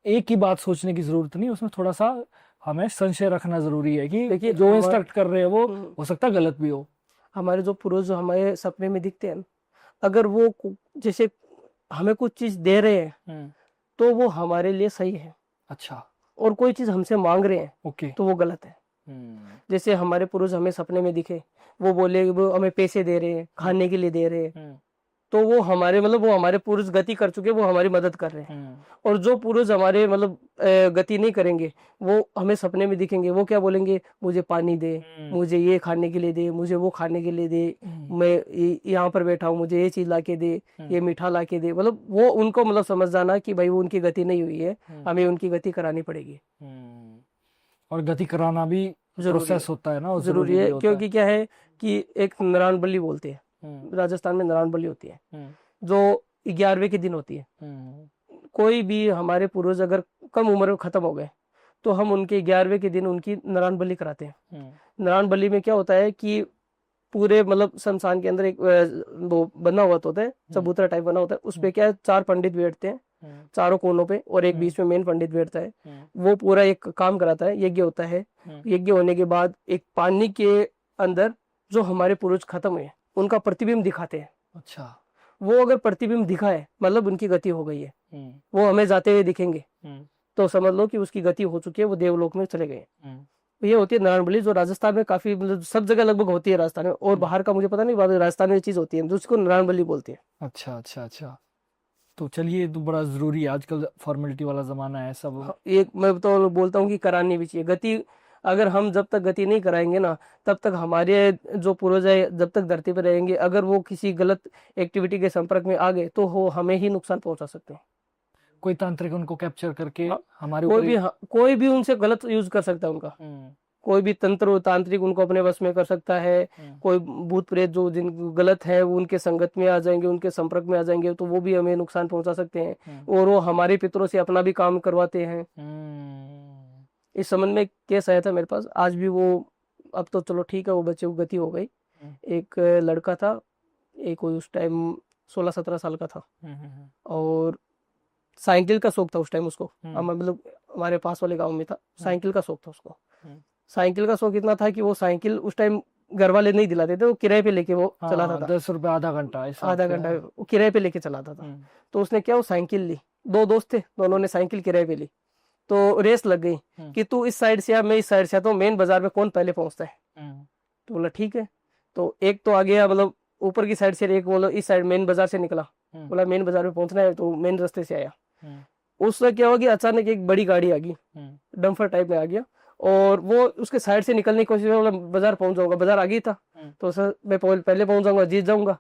एक ही बात सोचने की जरूरत नहीं, उसमें थोड़ा सा हमें संशय रखना जरूरी है कि देखिए जो इंस्ट्रक्ट कर रहे हैं वो हो सकता है गलत भी हो। हमारे जो पूर्वज जो हमारे सपने में दिखते हैं, अगर वो जैसे हमें कुछ चीज दे रहे हैं तो वो हमारे लिए सही है। अच्छा। और कोई चीज हमसे मांग रहे हैं ओके, तो वो गलत है। जैसे हमारे पूर्वज हमें सपने में दिखे, वो बोले वो हमें पैसे दे रहे हैं, खाने के लिए दे रहे हैं, तो वो हमारे मतलब वो हमारे पूर्वज गति कर चुके, वो हमारी मदद कर रहे हैं। और जो पूर्वज हमारे मतलब गति नहीं करेंगे, वो हमें सपने में दिखेंगे, वो क्या बोलेंगे, मुझे पानी दे, मुझे ये खाने के लिए दे, मुझे वो खाने के लिए दे, मैं यहाँ पर बैठा हूँ, मुझे ये चीज ला के दे, ये मीठा ला के दे। मतलब वो उनको मतलब समझ जाना कि भाई वो उनकी गति नहीं हुई है, हमें उनकी गति करानी पड़ेगी। और गति कराना भी प्रोसेस होता है ना, जरूरी है, क्योंकि क्या है कि एक नारायण बलि बोलते हैं, राजस्थान में नारायण बलि होती है जो 11वें के दिन होती है। कोई भी हमारे पूर्वज अगर कम उम्र में खत्म हो गए तो हम उनके 11वें के दिन उनकी नारायण बलि कराते हैं। नारायण बलि में क्या होता है कि पूरे मतलब शमशान के अंदर एक वो बना हुआ होता है, चबूतरा टाइप बना होता है, उस पे क्या है 4 पंडित बैठते हैं चारों कोनों पे, और एक बीच में मेन पंडित बैठता है। वो पूरा एक काम कराता है, यज्ञ होता है। यज्ञ होने के बाद एक पानी के अंदर जो हमारे पूर्वज खत्म हुए उनका प्रतिबिंब दिखाते हैं। अच्छा। वो अगर प्रतिबिंब दिखा है मतलब उनकी गति हो गई है, वो हमें जाते हुए दिखेंगे तो समझ लो कि उसकी गति हो चुकी है, वो देवलोक में चले गए। ये होती है नारायण बलि, जो राजस्थान में काफी मतलब सब जगह लगभग होती है राजस्थान में, और बाहर का मुझे पता नहीं, राजस्थान में ये चीज होती है जिसको नारायण बलि बोलते हैं। अच्छा अच्छा अच्छा। तो चलिए, तो बड़ा जरूरी है, आजकल फॉर्मेलिटी वाला जमाना है सब। एक मैं तो बोलता हूँ कि करानी भी चाहिए गति। अगर हम जब तक गति नहीं कराएंगे ना, तब तक हमारे जो पूर्वज है जब तक धरती पर रहेंगे, अगर वो किसी गलत एक्टिविटी के संपर्क में आ गए तो वो हमें ही नुकसान पहुंचा सकते हैं। कोई तांत्रिक उनको कैप्चर करके हमारे कोई भी उनसे गलत यूज कर सकता है उनका। कोई भी तंत्र तांत्रिक उनको अपने वश में कर सकता है। कोई भूत प्रेत जो जिन गलत है वो उनके संगत में आ जाएंगे, उनके संपर्क में आ जाएंगे, तो वो भी हमें नुकसान पहुंचा सकते हैं, और वो हमारे पितरों से अपना भी काम करवाते हैं। इस संबंध में केस आया था मेरे पास, आज भी वो, अब तो चलो ठीक है, वो बच्चे को गति हो गई। एक लड़का था, एक उस टाइम 16-17 साल का था, और साइकिल का शौक था उस टाइम उसको, मतलब हमारे पास वाले गांव में था, साइकिल का शौक था उसको। साइकिल का शौक इतना था कि वो साइकिल उस टाइम घर वाले नहीं दिलाते थे, वो किराए पे लेके वो चलाता था। 10 रुपए आधा घंटा वो किराए पे लेके चलाता था। तो उसने क्या, वो साइकिल ली, 2 दोस्त थे, दोनों ने साइकिल किराए पे ली, तो रेस लग गई कि तू इस साइड से या मैं इस साइड से, तो मेन बाजार में कौन पहले पहुंचता है। तो बोला ठीक है, तो एक तो आ गया मतलब ऊपर की साइड से, एक बोलो इस साइड मेन बाजार से निकला, बोला मेन बाजार में पहुंचना है, तो मेन रास्ते से आया। उससे क्या हुआ कि अचानक एक बड़ी गाड़ी आ गई, डंपर टाइप में आ गया, और वो उसके साइड से निकलने की कोशिश, बोला बाजार पहुंच जाऊंगा, बाजार आ गई था तो सर मैं पहले पहुंच जाऊंगा, जीत जाऊंगा।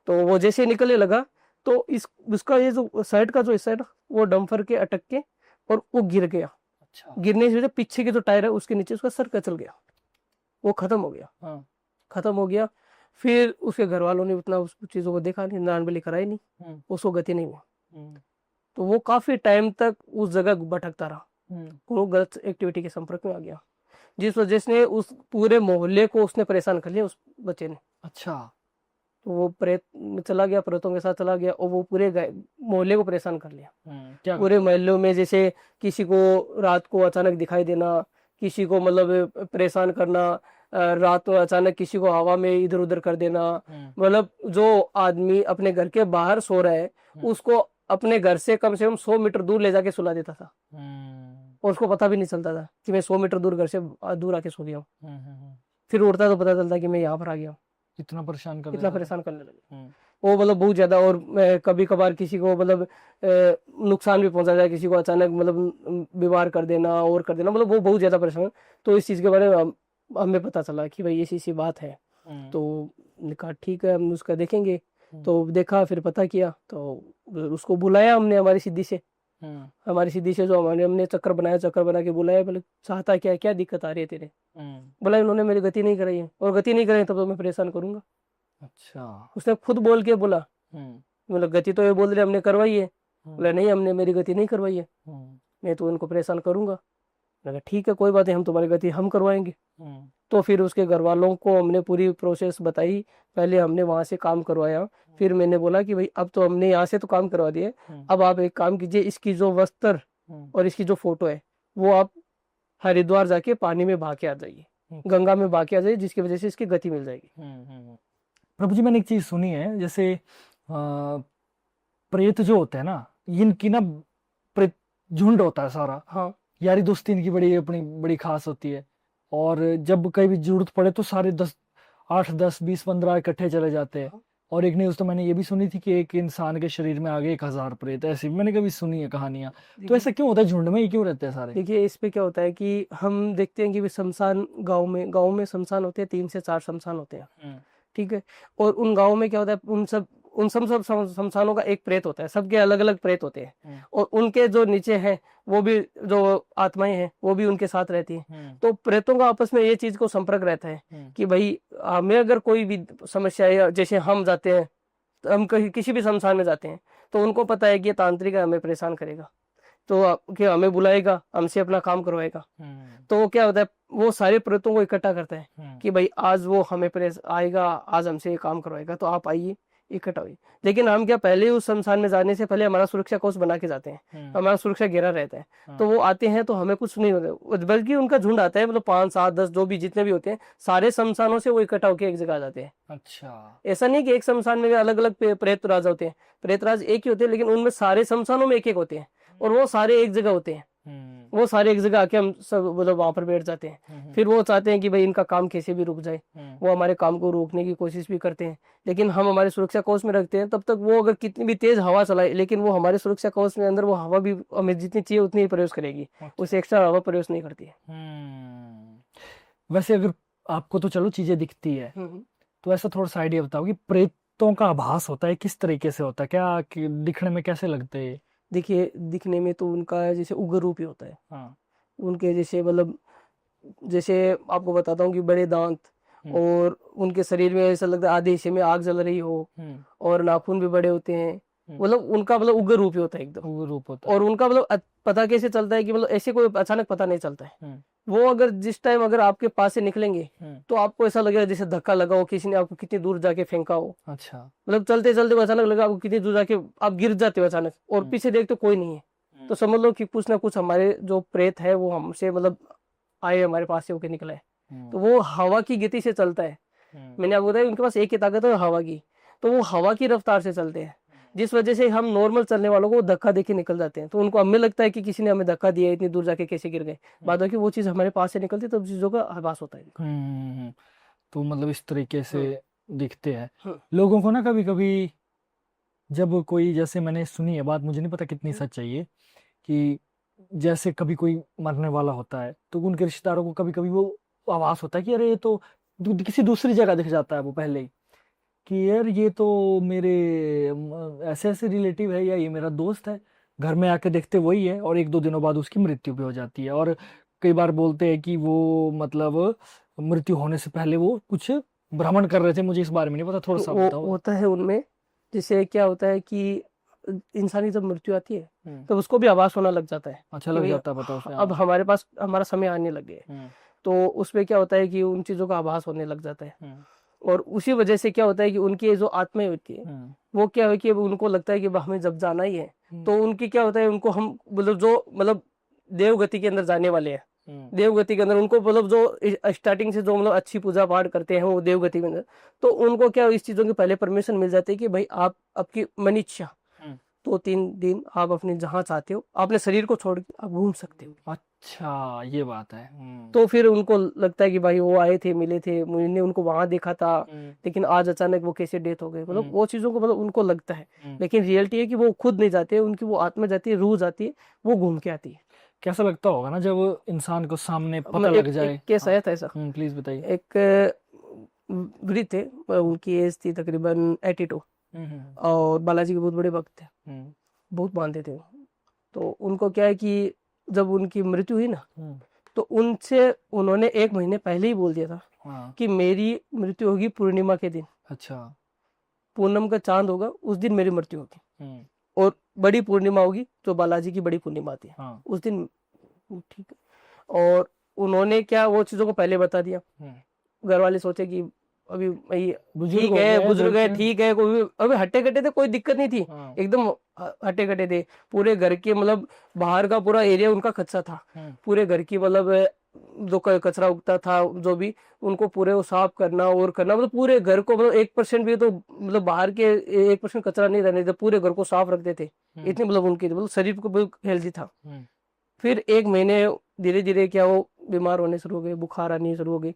तो वो जैसे निकलने लगा तो उसका ये जो साइड का जो हिस्सा है ना, वो डंपर के अटक के और वो गिर गया। अच्छा। गिरने से पीछे के जो टायर है उसके नीचे उसका सर कचल गया, वो खत्म हो गया। खत्म हो गया। फिर उसके घर वालों ने उतना उस चीजों को देखा नहीं, नारायण बलि कराई नहीं, उसको गति नहीं हुआ। तो वो काफी टाइम तक उस जगह भटकता रहा, वो गलत एक्टिविटी के संपर्क में आ गया, जिस वजह से उस पूरे मोहल्ले को उसने परेशान कर लिया, उस बच्चे ने। अच्छा। तो वो प्रेत में चला गया, प्रेतों के साथ चला गया और वो पूरे मोहल्ले को परेशान कर लिया। क्या पूरे मोहल्लों में जैसे किसी को रात को अचानक दिखाई देना, किसी को मतलब परेशान करना, रात को अचानक किसी को हवा में इधर उधर कर देना, मतलब जो आदमी अपने घर के बाहर सो रहा है उसको अपने घर से कम 100 मीटर दूर ले जाके सुला देता था और उसको पता भी नहीं चलता था कि मैं 100 मीटर दूर घर से दूर आके सो गया हूँ। फिर उठता तो पता चलता कि मैं यहाँ पर आ गया हूँ। इतना परेशान कर इतना परेशान करने लगे वो, मतलब बहुत ज्यादा। और कभी कभार किसी को मतलब नुकसान भी पहुंचा जाए, किसी को अचानक मतलब बीमार कर देना और कर देना, मतलब वो बहुत ज्यादा परेशान। तो इस चीज के बारे में हमें पता चला कि भाई ऐसी सी बात है। तो कहा ठीक है हम उसका देखेंगे। तो देखा, फिर पता किया, तो उसको बुलाया हमने हमारी सिद्धि से। हमारी सिद्धि से जो हमने चक्कर बना के बुलाया, बोले चाहता क्या, क्या दिक्कत आ रही है तेरे? बोला इन्होंने मेरी गति नहीं कराई है, और गति नहीं कराई तब तो मैं परेशान करूंगा। अच्छा। उसने खुद बोल के बोला, मतलब गति तो ये बोल रहे हमने करवाई है। बोला नहीं, हमने मेरी गति नहीं करवाई है, मैं तो उनको परेशान करूंगा। मैंने कहा ठीक है कोई बात नहीं, हम तुम्हारी गति हम करवाएंगे। तो फिर उसके घर वालों को हमने पूरी प्रोसेस बताई। पहले हमने वहां से काम करवाया, फिर मैंने बोला कि भाई अब तो हमने यहाँ से तो काम करवा दिए, अब आप एक काम कीजिए, इसकी जो वस्त्र और इसकी जो फोटो है वो आप हरिद्वार जाके पानी में बहा के आ जाइए, गंगा में बहा के आ जाइए, जिसकी वजह से इसकी गति मिल जाएगी। प्रभु जी मैंने एक चीज सुनी है, जैसे प्रेत जो होते हैं ना, इनकी ना प्रेत झुंड होता है सारा। हाँ, यारी दोस्ती इनकी बड़ी अपनी बड़ी खास होती है, और जब कहीं भी जरूरत पड़े तो सारे 8 10 20 15 इकट्ठे चले जाते हैं। और एक न्यूज तो मैंने ये भी सुनी थी कि एक इंसान के शरीर में आगे 1000 प्रेत, ऐसी भी मैंने कभी सुनी है कहानियां। तो ऐसा क्यों होता है, झुंड में ही क्यों रहते हैं सारे? देखिए इस पे क्या होता है कि हम देखते हैं कि शमशान गांव में शमशान होते हैं, 3 से 4 शमशान होते हैं, ठीक है। और उन गाँव में क्या होता है, उन सब शमशानों का एक प्रेत होता है, सबके अलग अलग प्रेत होते हैं, और उनके जो नीचे हैं वो भी जो आत्माएं हैं वो भी उनके साथ रहती हैं। तो प्रेतों का आपस में ये चीज को संपर्क रहता है कि भाई हमें अगर कोई भी समस्या है, जैसे हम जाते हैं, हम कहीं किसी भी शमशान में जाते हैं, तो उनको पता है कि ये तांत्रिक हमें परेशान करेगा, तो क्या हमें बुलाएगा, हमसे अपना काम करवाएगा। तो क्या होता है, वो सारे प्रेतों को इकट्ठा करता है कि भाई आज वो हमें आएगा, आज हमसे ये काम करवाएगा, तो आप आइए, इकट्ठा हुई। लेकिन हम क्या पहले उस शमशान में जाने से पहले हमारा सुरक्षा कोष बना के जाते हैं, हमारा सुरक्षा घेरा रहता है। तो वो आते हैं तो हमें कुछ नहीं होता, बल्कि उनका झुंड आता है, मतलब 5 7 10 जो भी जितने भी होते हैं, सारे शमशानों से वो इकट्ठा होकर एक जगह आ जाते हैं। अच्छा, ऐसा नहीं कि एक शमशान में अलग अलग प्रेत राज होते हैं, प्रेत राज एक ही होते हैं, लेकिन उनमें सारे शमशानों में एक एक होते हैं, और वो सारे एक जगह होते हैं। वो सारे एक जगह आके हम सब मतलब वहां पर बैठ जाते हैं। फिर वो चाहते हैं कि भाई इनका काम कैसे भी रुक जाए, वो हमारे काम को रोकने की कोशिश भी करते हैं, लेकिन हम हमारे सुरक्षा कोष में रखते हैं। तब तक वो अगर कितनी भी तेज हवा चलाए, लेकिन वो हमारे सुरक्षा कोष में अंदर वो हवा भी हमें जितनी चाहिए उतनी ही प्रयोग करेगी, उससे एक्स्ट्रा हवा प्रयोग नहीं करती है। वैसे अगर आपको तो चलो चीजें दिखती है, तो ऐसा थोड़ा सा आइडिया बताओ कि प्रेतों का आभास होता है किस तरीके से होता है, क्या दिखने में कैसे लगते हैं? देखिए दिखने में तो उनका जैसे उग्र रूप ही होता है। हाँ। उनके जैसे मतलब जैसे आपको बताता हूँ कि बड़े दांत, और उनके शरीर में ऐसा लगता है आधे हिस्से में आग जल रही हो, और नाखून भी बड़े होते हैं, मतलब उनका मतलब उग्र रूप ही होता है, एकदम उग्र रूप होता है। और उनका मतलब पता कैसे चलता है कि मतलब ऐसे कोई अचानक पता नहीं चलता है। वो अगर जिस टाइम अगर आपके पास से निकलेंगे तो आपको ऐसा लगेगा जैसे धक्का लगा हो, किसी ने आपको कितनी दूर जाके फेंका हो। अच्छा, मतलब चलते चलते अचानक लगा आपको कितनी दूर जाके आप गिर जाते हो अचानक, और पीछे देखते कोई नहीं है, तो समझ लो कि कुछ ना कुछ हमारे जो प्रेत है वो हमसे मतलब आए, हमारे पास से होके निकला है। तो वो हवा की गति से चलता है। मैंने आपको बताया उनके पास एक ही ताकत है हवा की, तो वो हवा की रफ्तार से चलते हैं, जिस वजह से हम नॉर्मल चलने वालों को धक्का देके निकल जाते हैं। तो उनको हमें लगता है कि किसी ने हमें धक्का दिया, इतनी दूर जाके कैसे गिर गए, बाद में वो चीज हमारे पास से निकलती है, तब चीजों का आभास होता है। तो मतलब इस तरीके से दिखते हैं लोगों को ना। कभी कभी जब कोई, जैसे मैंने सुनी है बात, मुझे नहीं पता कितनी सच्चाई है, कि जैसे कभी कोई मरने वाला होता है तो उनके रिश्तेदारों को कभी कभी वो आभास होता है कि अरे ये तो किसी दूसरी जगह दिख जाता है वो पहले ही, कि यार ये तो मेरे ऐसे ऐसे रिलेटिव है, या ये मेरा दोस्त है। घर में आके देखते वही है, और 1 2 दिनों बाद उसकी मृत्यु भी हो जाती है। और कई बार बोलते हैं कि वो मतलब मृत्यु होने से पहले वो कुछ भ्रमण कर रहे थे। मुझे इस बारे में नहीं पता, थोड़ा सा बताओ। होता है उनमें, जैसे क्या होता है कि इंसान की जब मृत्यु आती है तो उसको भी आभास होना लग जाता है अच्छा कि लग भाई जाता है पता उसे। अब हमारे पास हमारा समय आने लग गया है। हम्म, तो उसमें क्या होता है कि उन चीजों का आभास होने लग जाता है, हम्म, और उसी वजह से क्या होता है कि उनकी जो आत्माएं होती है हम्म, वो क्या है कि अब उनको लगता है कि अब हमें जब जाना ही है, हम्म, तो उनकी क्या होता है, उनको हम मतलब जो मतलब देवगति के अंदर जाने वाले हैं, हम्म, देवगति के अंदर उनको मतलब जो स्टार्टिंग से जो मतलब अच्छी पूजा पाठ करते हैं वो देवगति के अंदर, तो उनको क्या इस चीजों की पहले परमिशन मिल जाती है कि भाई आप आपकी मन इच्छा हम्म। 2-3 दिन आप अपने जहाँ चाहते हो अपने शरीर को छोड़ के आप घूम सकते हो। अच्छा ये बात है। तो फिर उनको लगता है कि भाई वो आए थे, मिले थे, मैंने उनको वहां देखा था, लेकिन आज अचानक वो कैसे डेथ हो गए, मतलब वो चीजों को मतलब उनको लगता है, लेकिन रियलिटी है कि वो खुद नहीं जाते, उनकी वो आत्मा जाती है, रूह जाती है, वो घूम के आती है। कैसा लगता होगा ना जब इंसान को सामने अब पता मैं लग एक जाए। केस हाँ। आया था ऐसा। प्लीज बताइए। एक वृद्ध थे, उनकी एज थी तकरीबन 82, हम्म, और बालाजी के बहुत बड़े भक्त थे, हम्म, बहुत मानते थे वो। तो उनको क्या है कि जब उनकी मृत्यु हुई ना, हम्म, तो उनसे उन्होंने 1 महीने पहले ही बोल दिया था हाँ, कि मेरी मृत्यु होगी पूर्णिमा के दिन, अच्छा, पूनम का चांद होगा उस दिन मेरी मृत्यु होगी, हम्म, और बड़ी पूर्णिमा होगी जो बालाजी की बड़ी पूर्णिमा आती है हाँ, उस दिन। ठीक है, और उन्होंने क्या वो चीजों को पहले बता दिया। घर वाले सोचे कि अभी भाई बुजुर्ग ठीक हो है, गए घर बुजुर्ग है, के। ठीक है, कोई अभी हट्टे कट्टे थे, कोई दिक्कत नहीं थी, हाँ, एकदम हट्टे कट्टे थे। पूरे घर के मतलब बाहर का पूरा एरिया उनका कच्चा था, पूरे घर की मतलब जो कचरा उगता था जो भी, उनको पूरे वो साफ करना और करना, मतलब पूरे घर को मतलब 1% भी तो मतलब बाहर के 1% कचरा नहीं रहने देते, पूरे घर को साफ रखते थे, इतनी मतलब उनकी मतलब शरीर को बिल्कुल हेल्दी था। फिर 1 महीने धीरे धीरे क्या वो बीमार होने शुरू हो गए, बुखार आनी शुरू हो गई।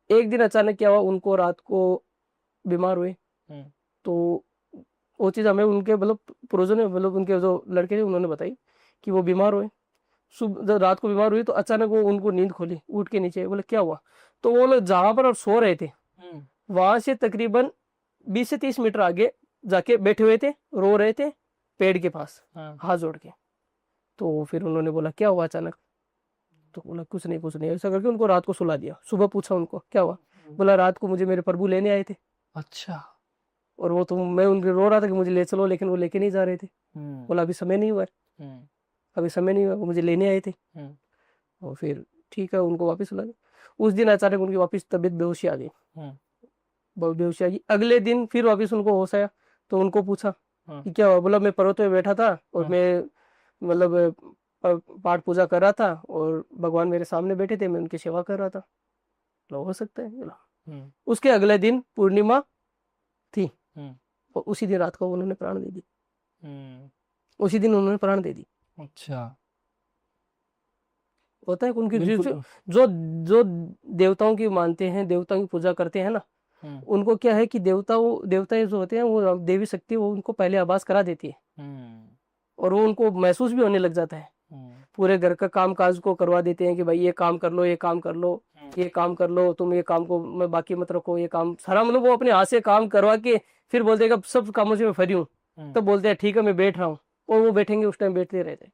एक दिन अचानक क्या हुआ, उनको रात को बीमार हुए। तो वो चीज़ हमें उनके मतलब पूर्वजों ने मतलब उनके जो लड़के थे उन्होंने बताई कि वो बीमार हुए, सुबह जब रात को बीमार हुई तो अचानक वो उनको नींद खोली, उठ के नीचे बोले क्या हुआ, तो वो लोग जहां पर और सो रहे थे वहां से तकरीबन 20 से 30 मीटर आगे जाके बैठे हुए थे, रो रहे थे पेड़ के पास हाथ जोड़ के। तो फिर उन्होंने बोला क्या हुआ अचानक, तो बोला कुछ नहीं कुछ नहीं, ऐसा करके उनको रात को सुला दिया। सुबह पूछा उनको क्या हुआ, बोला रात को मुझे मेरे प्रभु लेने आए थे, अच्छा, और वो तो मैं उनके रो रहा था कि मुझे ले चलो, लेकिन वो लेके नहीं जा रहे थे। बोला अभी समय नहीं हुआ है, अभी समय नहीं हुआ, वो मुझे लेने आए थे। और फिर ठीक है उनको वापस सुला दिया। उस दिन अचानक उनकी वापस तबीयत बेहोशी आ गई, बहुत बेहोशी आ गई। अगले दिन फिर वापस उनको होश आया, तो उनको पूछा कि क्या हुआ, बोला मैं पर्वत पे बैठा था और मैं मतलब पाठ पूजा कर रहा था और भगवान मेरे सामने बैठे थे, मैं उनकी सेवा कर रहा था। बोला हो सकता है। बोला उसके अगले दिन पूर्णिमा थी, और उसी दिन रात को उन्होंने प्राण दे दी, उसी दिन उन्होंने प्राण दे दी। अच्छा, होता है कि उनकी बिल्कुल। जो जो देवताओं की मानते हैं, देवताओं की पूजा करते हैं ना, उनको क्या है कि देवताएं जो होते हैं वो देवी शक्ति वो उनको पहले आभास करा देती है, और वो उनको महसूस भी होने लग जाता है। पूरे घर का काम काज को करवा देते हैं कि भाई ये काम कर लो, ये काम कर लो, ये काम कर लो, तुम ये काम को मैं बाकी मत रखो, ये काम सारा मतलब वो अपने हाथ से काम करवा के फिर बोलते हैं कि अब सब कामों से मैं फ्री हूँ, तो बोलते हैं ठीक है मैं बैठ रहा हूँ, और वो बैठेंगे उस टाइम बैठते रहते हैं।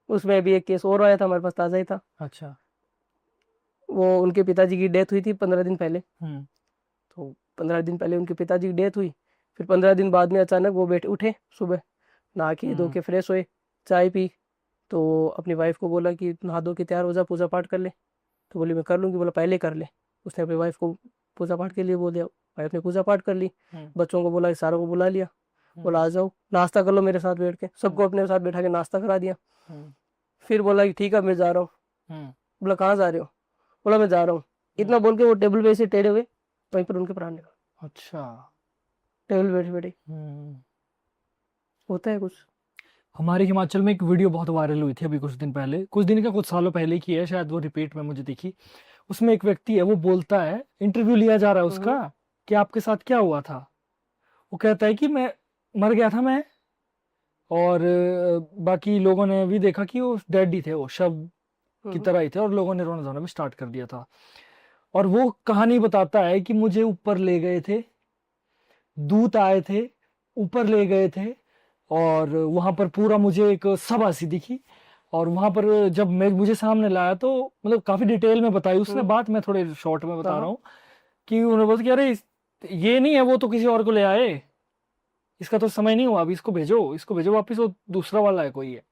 उसमें भी एक केस और आया था हमारे पास, ताजा ही था। अच्छा, वो उनके पिताजी की डेथ हुई थी 15 दिन पहले, तो 15 दिन पहले उनके पिताजी की डेथ हुई। फिर 15 दिन बाद में अचानक वो बैठे उठे, सुबह नहा के धो के फ्रेश हुए, चाय पी, तो अपनी वाइफ को बोला कि नहा धो के तैयार हो जा, पूजा पाठ कर ले। तो बोली मैं कर लूंगी, बोला पहले कर ले। उसने अपनी वाइफ को पूजा पाठ के लिए बोल दिया, वाइफ ने पूजा पाठ कर ली, बच्चों को बोला, सारों को बुला लिया, बोला आ जाओ नाश्ता कर लो मेरे साथ बैठ के, सबको अपने साथ बैठा के नाश्ता करा दिया। फिर बोला कि ठीक है मैं जा रहा हूँ। बोला कहाँ जा रहे हो, बोला मैं जा रहा हूँ। इतना बोल के वो टेबल पे ऐसे टेढ़े हुए, वहीं पर उनके प्राण निकल। अच्छा। टेबल बैठे बैठे होता है कुछ। हमारे हिमाचल में एक वीडियो बहुत वायरल हुई थी अभी कुछ दिन पहले, कुछ दिन का कुछ सालों पहले की है शायद, वो रिपीट में मुझे दिखी। उसमें एक व्यक्ति है, वो बोलता है, इंटरव्यू लिया जा रहा है उसका कि आपके साथ क्या हुआ था। वो कहता है कि मैं मर गया था मैं, और बाकी लोगों ने भी देखा कि वो डेड ही थे, वो शव की तरह ही थे, और लोगों ने रोना धोना भी स्टार्ट कर दिया था। और वो कहानी बताता है कि मुझे ऊपर ले गए थे, दूत आए थे, ऊपर ले गए थे, और वहां पर पूरा मुझे एक सभा सी दिखी, और वहां पर जब मैं मुझे सामने लाया तो मतलब काफी डिटेल में बताई उसने बात, मैं थोड़े शॉर्ट में बता रहा हूँ कि उन्होंने बोला कि अरे ये नहीं है, वो तो किसी और को ले आए, इसका तो समय नहीं हुआ, अभी इसको भेजो वापस, वो दूसरा वाला है कोई है।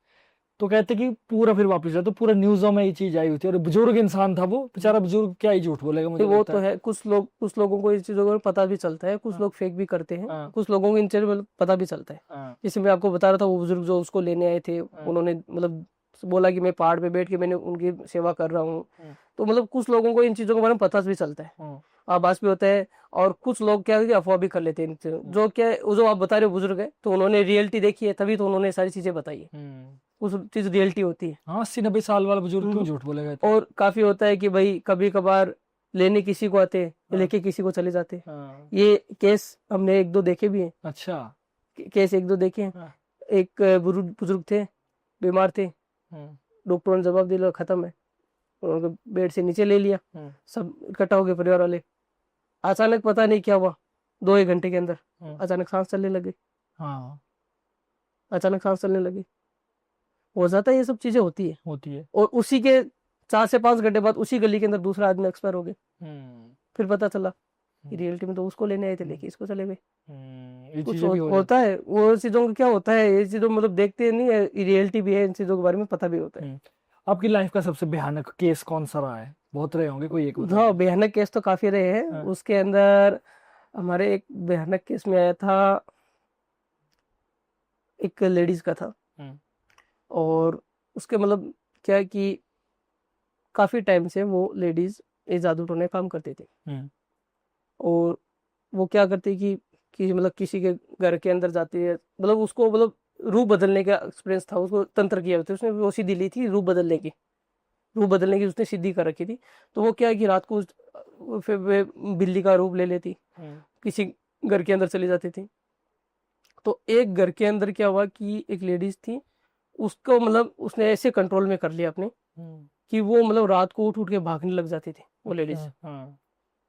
तो कहते कि पूरा फिर वापस जाए, तो पूरा न्यूज़ों में ये चीज आई हुई थी, और बुजुर्ग इंसान था वो बेचारा, बुजुर्ग क्या ही झूठ बोलेगा, मुझे वो लगता तो है। है, कुछ लोगों को इन चीजों का पता भी चलता है, कुछ हाँ लोग फेक भी करते हैं, हाँ कुछ लोगों को इन चीजों का पता भी चलता है। हाँ जैसे मैं आपको बता रहा था, वो बुजुर्ग जो उसको लेने आए थे, हाँ उन्होंने मतलब बोला कि मैं पहाड़ पे बैठ के मैंने उनकी सेवा कर रहा हूँ। हाँ तो मतलब कुछ लोगों को इन चीजों के बारे में पता भी चलता है, हाँ आभास भी होता है। और कुछ लोग क्या है कि अफवाह भी कर लेते हैं इन चीजों, जो क्या है, वो जो आप बता रहे हो बुजुर्ग है, तो उन्होंने रियलिटी देखी है, तभी तो उन्होंने सारी चीजें बताई है। हम्म। उस चीज रियलिटी होती है। हाँ, 80-90 साल वाला बुजुर्ग क्यों हम्म। झूठ बोलेगा इतना? और काफी होता है कि भाई कभी कभार लेने किसी को आते हैं, हाँ लेके किसी को चले जाते हैं। हाँ। ये केस हमने एक दो देखे भी हैं, अच्छा। केस एक दो देखे हैं। हाँ एक बुजुर्ग बुजुर्ग थे, बीमार थे, हम्म डॉक्टरों ने जवाब दिया खत्म है, उनको बेड से नीचे ले लिया, हम्म सब इकट्ठा हो गए परिवार वाले। अचानक पता नहीं क्या हुआ, 2 एक घंटे के अंदर हम्म। अचानक सांस चलने लगे, हाँ, अचानक सांस चलने लगी। हो जाता है, ये सब चीजें होती है। होती है। और उसी के 4 से 5 घंटे बाद उसी गली के अंदर दूसरा आदमी एक्सपायर हो गया। हम्म फिर पता चला कि हम्म रियलिटी में तो उसको लेने आए थे, लेके इसको चले गए। ये कुछ चीजें भी हो होता है, वो चीजों का क्या होता है, ये चीजों मतलब देखते नहीं है, रियलिटी भी है, इन चीजों के बारे में पता भी होता है। जाती। आपकी लाइफ का सबसे भयानक केस कौन सा रहा है? बहुत रहे होंगे, कोई एक बता हाँ, दो। भयानक केस तो काफी रहे हैं। हाँ उसके अंदर हमारे एक भयानक केस में आया था, एक लेडीज का था। हम्म और उसके मतलब क्या है कि काफी टाइम से वो लेडीज ये जादू टोने काम करती थी। हम्म और वो क्या करती कि मतलब किसी के घर के अंदर जाती है, मतलब उसको मतलब रूप बदलने का एक्सपीरियंस था, उसको तंत्र किया हुआ था उसने, वो सीधी ली थी रूप बदलने की उसने सिद्धि कर रखी थी। तो वो क्या है कि रात को फिर वे बिल्ली का रूप ले लेती, हम्म किसी घर के अंदर चली जाती थी। तो एक घर के अंदर क्या हुआ कि एक लेडीज थी, उसको मतलब उसने ऐसे कंट्रोल में कर लिया अपने, हम्म। कि वो मतलब रात को उठ उठ के भागने लग जाती थी वो लेडीज। अच्छा। हाँ।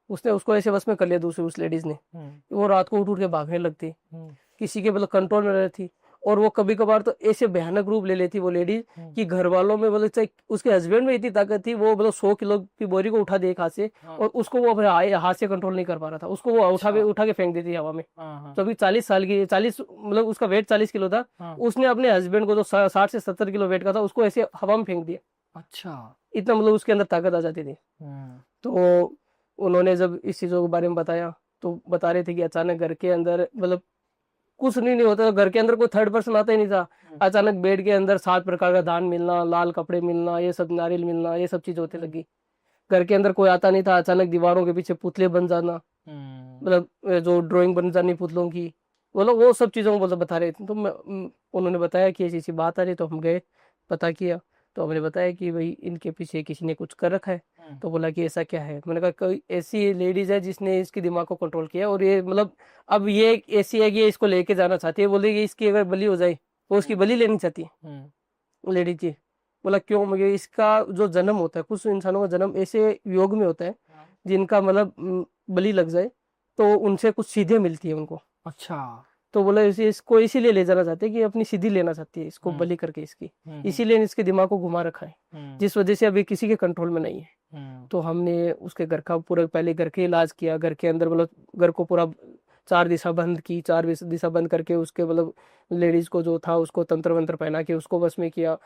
उसने उसको ऐसे बस में कर लिया दूसरी उस लेडीज ने, हम्म कि वो रात को उठ उठ के भागने लगती, हम्म किसी के मतलब कंट्रोल में रहती। और वो कभी कभार तो ऐसे भयानक रूप ले लेती वो लेडीज, हम्म। कि घर वालों में मतलब चाहे उसके हस्बैंड में इतनी ताकत थी, वो मतलब 100 किलो की बोरी को उठा दे एक हाथ से, हाँ। और उसको वो अपने हाथ से कंट्रोल नहीं कर पा रहा था, उसको वो अच्छा। उठा के फेंक देती हवा में। हाँ हाँ तो अभी 40 साल की, 40 मतलब उसका वेट 40 किलो था, हाँ। उसने अपने हस्बैंड को जो 60 से 70 किलो वेट का था, उसको ऐसे हवा में फेंक दिया। अच्छा। इतना मतलब उसके अंदर ताकत आ जाती थी। हम्म तो उन्होंने जब इस चीजों के बारे में बताया, तो बता रहे थे कि अचानक घर के अंदर मतलब कुछ नहीं होता, घर के अंदर कोई थर्ड पर्सन आता ही नहीं था। अचानक बेड के अंदर 7 प्रकार का दान मिलना, लाल कपड़े मिलना, ये सब नारियल मिलना, ये सब चीज होने लगी। घर के अंदर कोई आता नहीं था, अचानक दीवारों के पीछे पुतले बन जाना, मतलब जो ड्राइंग बन जानी पुतलों की, मतलब वो सब चीजों को मतलब बता रहे थे। तो उन्होंने बताया कि ऐसी ऐसी बात आ रही, तो हम गए, पता किया, तो हमने बताया कि भाई इनके पीछे किसी ने कुछ कर रखा है। तो बोला कि ऐसा क्या है, मैंने कहा कोई ऐसी लेडीज है जिसने इसके दिमाग को कंट्रोल किया, और ये मतलब अब ये ऐसी है कि ये इसको लेके जाना चाहती है, बोले कि इसकी अगर बलि हो जाए, वो उसकी बलि लेनी चाहती है लेडीज की। बोला क्यों, मगर इसका जो जन्म होता है, कुछ इंसानों का जन्म ऐसे योग में होता है जिनका मतलब बलि लग जाए तो उनसे कुछ सीधे मिलती है उनको। अच्छा। तो बोला इसे इसको इसीलिए ले जाना चाहते हैं कि अपनी सीधी लेना चाहती है इसको बलि करके इसकी, इसीलिए इसके दिमाग को घुमा रखा है, जिस वजह से अभी किसी के कंट्रोल में नहीं है। तो हमने उसके घर का पूरा पहले घर के इलाज किया, घर के अंदर मतलब घर को पूरा 4 दिशा बंद की, 4 दिशा बंद करके उसके मतलब लेडीज को जो था उसको तंत्र वंत्र पहना के उसको बस में किया,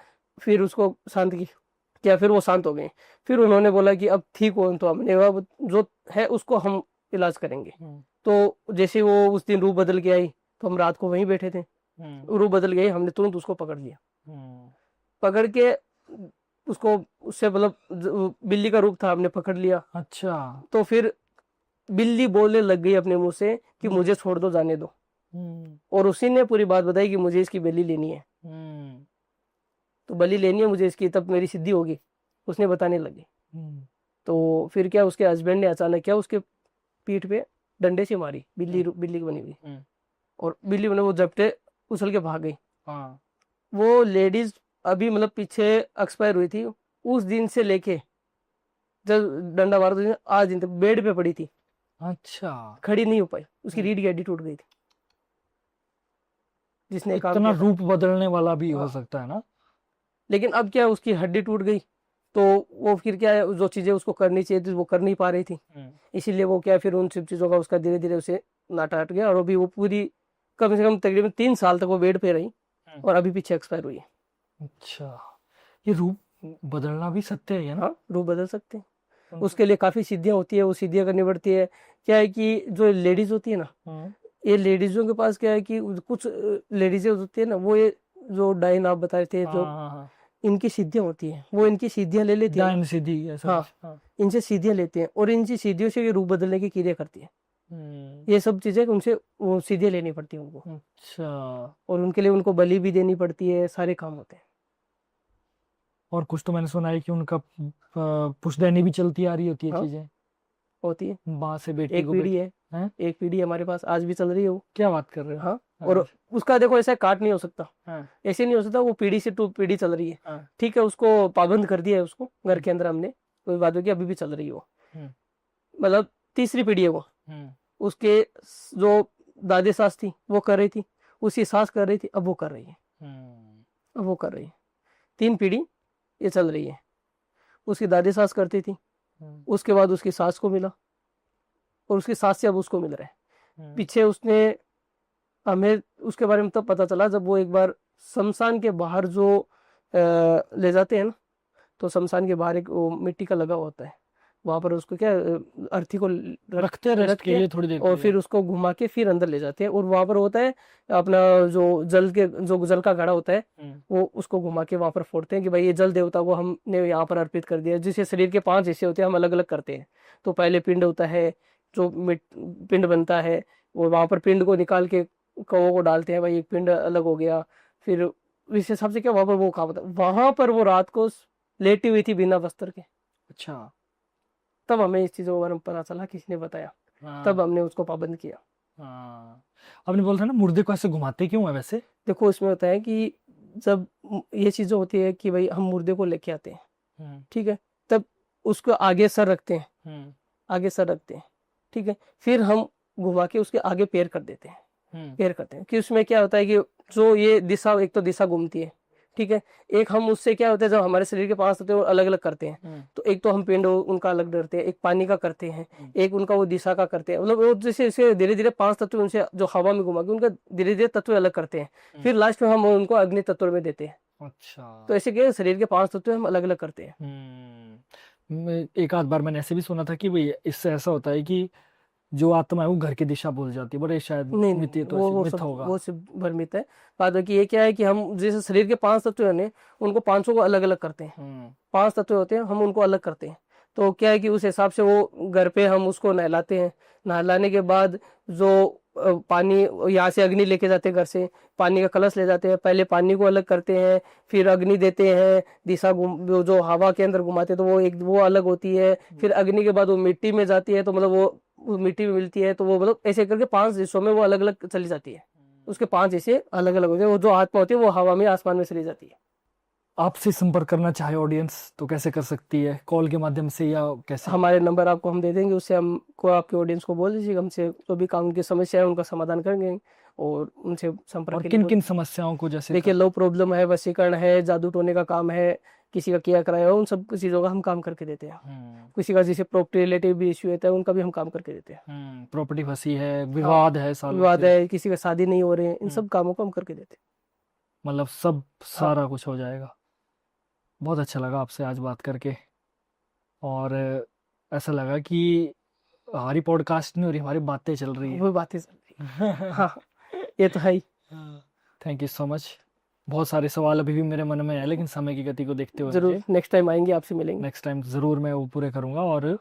फिर उसको शांत किया, फिर वो शांत हो गए। फिर उन्होंने बोला कि अब ठीक हो, तो हमने अब जो है उसको हम इलाज करेंगे। तो जैसे वो उस दिन रूप बदल के आई, तो हम रात को वहीं बैठे थे, रूप बदल गई, हमने तुरंत उसको पकड़ लिया, पकड़ के उसको उससे मतलब बिल्ली का रूप था, हमने पकड़ लिया। अच्छा। तो फिर बिल्ली बोलने लग गई अपने मुंह से कि मुझे छोड़ दो, जाने दो। और उसी ने पूरी बात बताई कि मुझे इसकी बलि लेनी है, तो बलि लेनी है मुझे इसकी, तब मेरी सिद्धि होगी, उसने बताने लगी। तो फिर क्या, उसके हस्बैंड ने अचानक क्या उसके पीठ पे डंडे से मारी, बिल्ली की बनी हुई, और बिल्ली बने वो झपटे उछल के भाग गई। हाँ। वो लेडीज अभी मतलब पीछे एक्सपायर हुई थी, उस दिन से लेके जब डंडा मारा था आज दिन तक बेड पे पड़ी थी, अच्छा। खड़ी नहीं हो पाई, उसकी रीढ़ की हड्डी टूट गई थी, जिसने काम इतना किया था। रूप बदलने वाला भी हो हाँ, सकता है ना? लेकिन अब क्या है, उसकी हड्डी टूट गई, तो वो फिर क्या है, जो चीजें उसको करनी चाहिए थी वो कर नहीं पा रही थी, इसीलिए वो क्या है, फिर उन सब चीजों का उसका धीरे धीरे उसे नाटा हट गया, और अभी वो पूरी कम से कम तकरीबन 3 साल तक वो बेड पे रही और अभी पीछे एक्सपायर हुई है। अच्छा, ये रूप बदलना भी सत्य है ना? हाँ, रूप बदल सकते हैं। उसके लिए काफी सिद्धियां होती है, वो सिद्धियां करनी पड़ती है। क्या है कि जो लेडीज होती है ना, ये लेडीजों के पास क्या है कि कुछ लेडीजें होती है ना, वो ये जो डाइन आप बता रहे थे, जो इनकी सिद्धियां होती है, वो इनकी सिद्धियां ले लेती है। डायन सीधी ऐसा हाँ, कुछ? इनसे सिद्धियां लेते हैं और इनकी सिद्धियों से ये रूप बदलने की क्रिया करती है। ये सब चीजें उनसे वो सिद्धियां लेनी पड़ती है उनको। अच्छा, और उनके लिए उनको बलि भी देनी पड़ती है, सारे काम होते हैं। और कुछ तो मैंने सुना है कि उनका पुश्तैनी भी चलती आ रही होती है, हाँ, चीजें होती है। माँ से बेटी एक को पीढ़ी है, हैं? एक पीढ़ी हमारे पास आज भी चल रही है वो। क्या बात कर रहे हो? हाँ, और उसका देखो ऐसा काट नहीं हो सकता, हाँ, ऐसे नहीं हो सकता, वो पीढ़ी से टू पीढ़ी चल रही है। हाँ, ठीक है, उसको पाबंद कर दिया है उसको घर के अंदर हमने, कोई बात होगी, अभी भी चल रही है वो। मतलब तीसरी पीढ़ी है वो। उसके जो दादी सास थी वो कर रही थी, उसकी सास कर रही थी, अब वो कर रही है, अब वो कर रही है। 3 पीढ़ी ये चल रही है। उसकी दादी सास करती थी, उसके बाद उसकी सास को मिला और उसकी सास से अब उसको मिल रहा है। पीछे उसने हमें उसके बारे में तब पता चला जब वो एक बार शमशान के बाहर जो ले जाते हैं ना, तो शमशान के बाहर एक वो मिट्टी का लगा होता है, वहां पर उसको क्या अर्थी को रखते हैं रेस्ट के लिए थोड़ी देर और फिर उसको घुमा के फिर अंदर ले जाते हैं। और वहां पर होता है अपना जो जल का घड़ा होता है, वो उसको घुमा के वहां पर फोड़ते हैं कि भाई ये जल देवता को हमने यहाँ पर अर्पित कर दिया। जिसे शरीर के 5 हिस्से होते हैं, हम अलग अलग करते हैं। तो पहले पिंड होता है, जो पिंड बनता है, वो वहां पर पिंड को निकाल के कौवों को डालते हैं, भाई एक पिंड अलग हो गया। फिर इस हिसाब से क्या वहां पर वो काम होता है। वहां पर वो रात को लेटी हुई थी बिना वस्त्र के। अच्छा, तब हमें इस चीजों के बारे में पता चला, किसी ने बताया, तब हमने उसको पाबंद किया। आपने बोला था ना मुर्दे को ऐसे घुमाते क्यों है वैसे? देखो, इसमें होता है कि जब ये चीजें होती है कि भाई हम मुर्दे को लेके आते हैं, ठीक है, तब उसको आगे सर रखते हैं, आगे सर रखते हैं, ठीक है, फिर हम घुमा के उसके आगे पैर कर देते हैं, पैर करते हैं। कि उसमें क्या होता है कि जो ये दिशा, एक तो दिशा घूमती है, ठीक है, एक हम उससे क्या होता है जब हमारे शरीर के 5 तत्व अलग अलग करते हैं, तो एक तो हम पिंड उनका अलग करते हैं, एक पानी का करते हैं, एक उनका वो दिशा का करते हैं। मतलब वो जैसे जैसे धीरे धीरे 5 तत्व उनसे जो हवा में घुमा के उनका धीरे धीरे तत्व अलग करते हैं, फिर लास्ट में हम उनको अग्नि तत्व में देते हैं। अच्छा, तो ऐसे क्या शरीर के 5 तत्व हम अलग अलग करते हैं। एक आध बार मैंने ऐसे भी सुना था कि भाई इससे ऐसा होता है कि जो आत्मा है वो घर की दिशा भूल जाती है, बड़े शायद नहीं मिथ, नहीं, तो वो मिथ सब होगा। वो सिर्फ भ्रमित है। बात है कि ये क्या है कि हम जैसे शरीर के 5 तत्व है उनको 500 को अलग अलग करते हैं। 5 तत्व होते हैं, हम उनको अलग करते हैं। तो क्या है कि उस हिसाब से वो घर पे हम उसको नहलाते हैं। नहलाने के बाद जो पानी यहाँ से अग्नि लेके जाते हैं, घर से पानी का कलश ले जाते हैं, पहले पानी को अलग करते हैं, फिर अग्नि देते हैं, दिशा जो हवा के अंदर घुमाते हैं, तो वो एक वो अलग होती है। फिर अग्नि के बाद वो मिट्टी में जाती है, तो मतलब वो मिट्टी में मिलती है, तो वो मतलब ऐसे करके 5 हिस्सों में वो अलग अलग चली जाती है। उसके 5 हिस्से अलग अलग होते हैं। वो जो आत्मा होती है वो हवा में आसमान में चली जाती है। आपसे संपर्क करना चाहे ऑडियंस तो कैसे कर सकती है? कॉल के माध्यम से या कैसे? हमारे नंबर आपको हम दे देंगे, उससे हमको आपके ऑडियंस को बोल दीजिएगा, हमसे जो भी कानून की समस्या है उनका समाधान करेंगे और उनसे संपर्क और के किन लिए किन समस्याओं को जैसे देखिए, लो प्रॉब्लम है, वशीकरण है, जादू टोने का काम है, किसी का किया कराया हो, उन सब चीजों का हम काम करके देते हैं। किसी का जैसे प्रॉपर्टी रिलेटिव भी इश्यू होता है, उनका भी हम काम करके देते हैं। प्रॉपर्टी फंसी है, विवाद है, सालों विवाद से है, किसी का शादी नहीं हो रहे हैं, इन सब कामों को हम करके देते हैं। मतलब सब सारा कुछ हो जाएगा। बहुत अच्छा लगा आपसे आज बात करके, और ऐसा लगा कि हमारी पॉडकास्ट नहीं हो रही, हमारी बातें चल रही है। वो बातें चल रही है। हाँ, ये तो है ही। Thank you so much. बहुत सारे सवाल अभी भी मेरे मन में है, लेकिन समय की गति को देखते हुए जरूर नेक्स्ट टाइम आएंगे, आपसे मिलेंगे। नेक्स्ट टाइम ज़रूर मैं वो पूरे करूँगा। और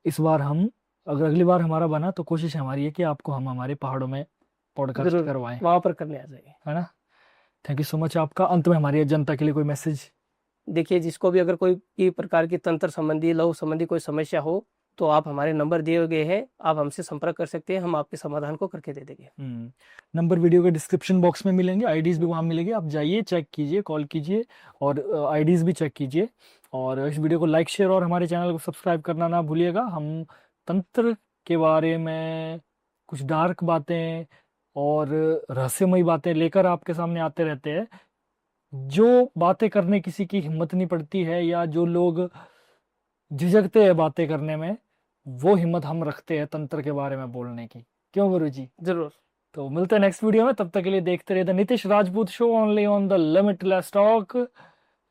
इस बार हम, अगर अगली बार हमारा बना तो कोशिश हमारी है कि आपको हम हमारे पहाड़ों में पॉडकास्ट करवाएं, वहां पर करने आ जाएंगे, है ना? थैंक यू सो मच आपका। अंत में हमारी जनता के लिए कोई मैसेज? देखिए, जिसको भी अगर कोई प्रकार की तंत्र संबंधी, लव संबंधी कोई समस्या हो, तो आप हमारे नंबर दिए गए हैं, आप हमसे संपर्क कर सकते हैं, हम आपके समाधान को करके दे देंगे। नंबर वीडियो के डिस्क्रिप्शन बॉक्स में मिलेंगे, आईडीज भी वहाँ मिलेंगे, आप जाइए, चेक कीजिए, कॉल कीजिए और आईडीज भी चेक कीजिए। और इस वीडियो को लाइक, शेयर और हमारे चैनल को सब्सक्राइब करना ना भूलिएगा। हम तंत्र के बारे में कुछ डार्क बातें और रहस्यमयी बातें लेकर आपके सामने आते रहते हैं। जो बातें करने किसी की हिम्मत नहीं पड़ती है, या जो लोग झिझकते हैं बातें करने में, वो हिम्मत हम रखते हैं तंत्र के बारे में बोलने की। क्यों गुरु जी? जरूर। तो मिलते हैं नेक्स्ट वीडियो में, तब तक के लिए देखते रहिए the Nitish Rajput show only on the limitless talk.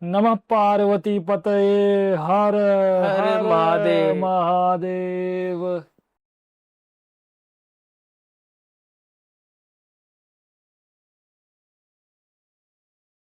नमः पार्वती पतये हर हर हर महादेव। महादेव।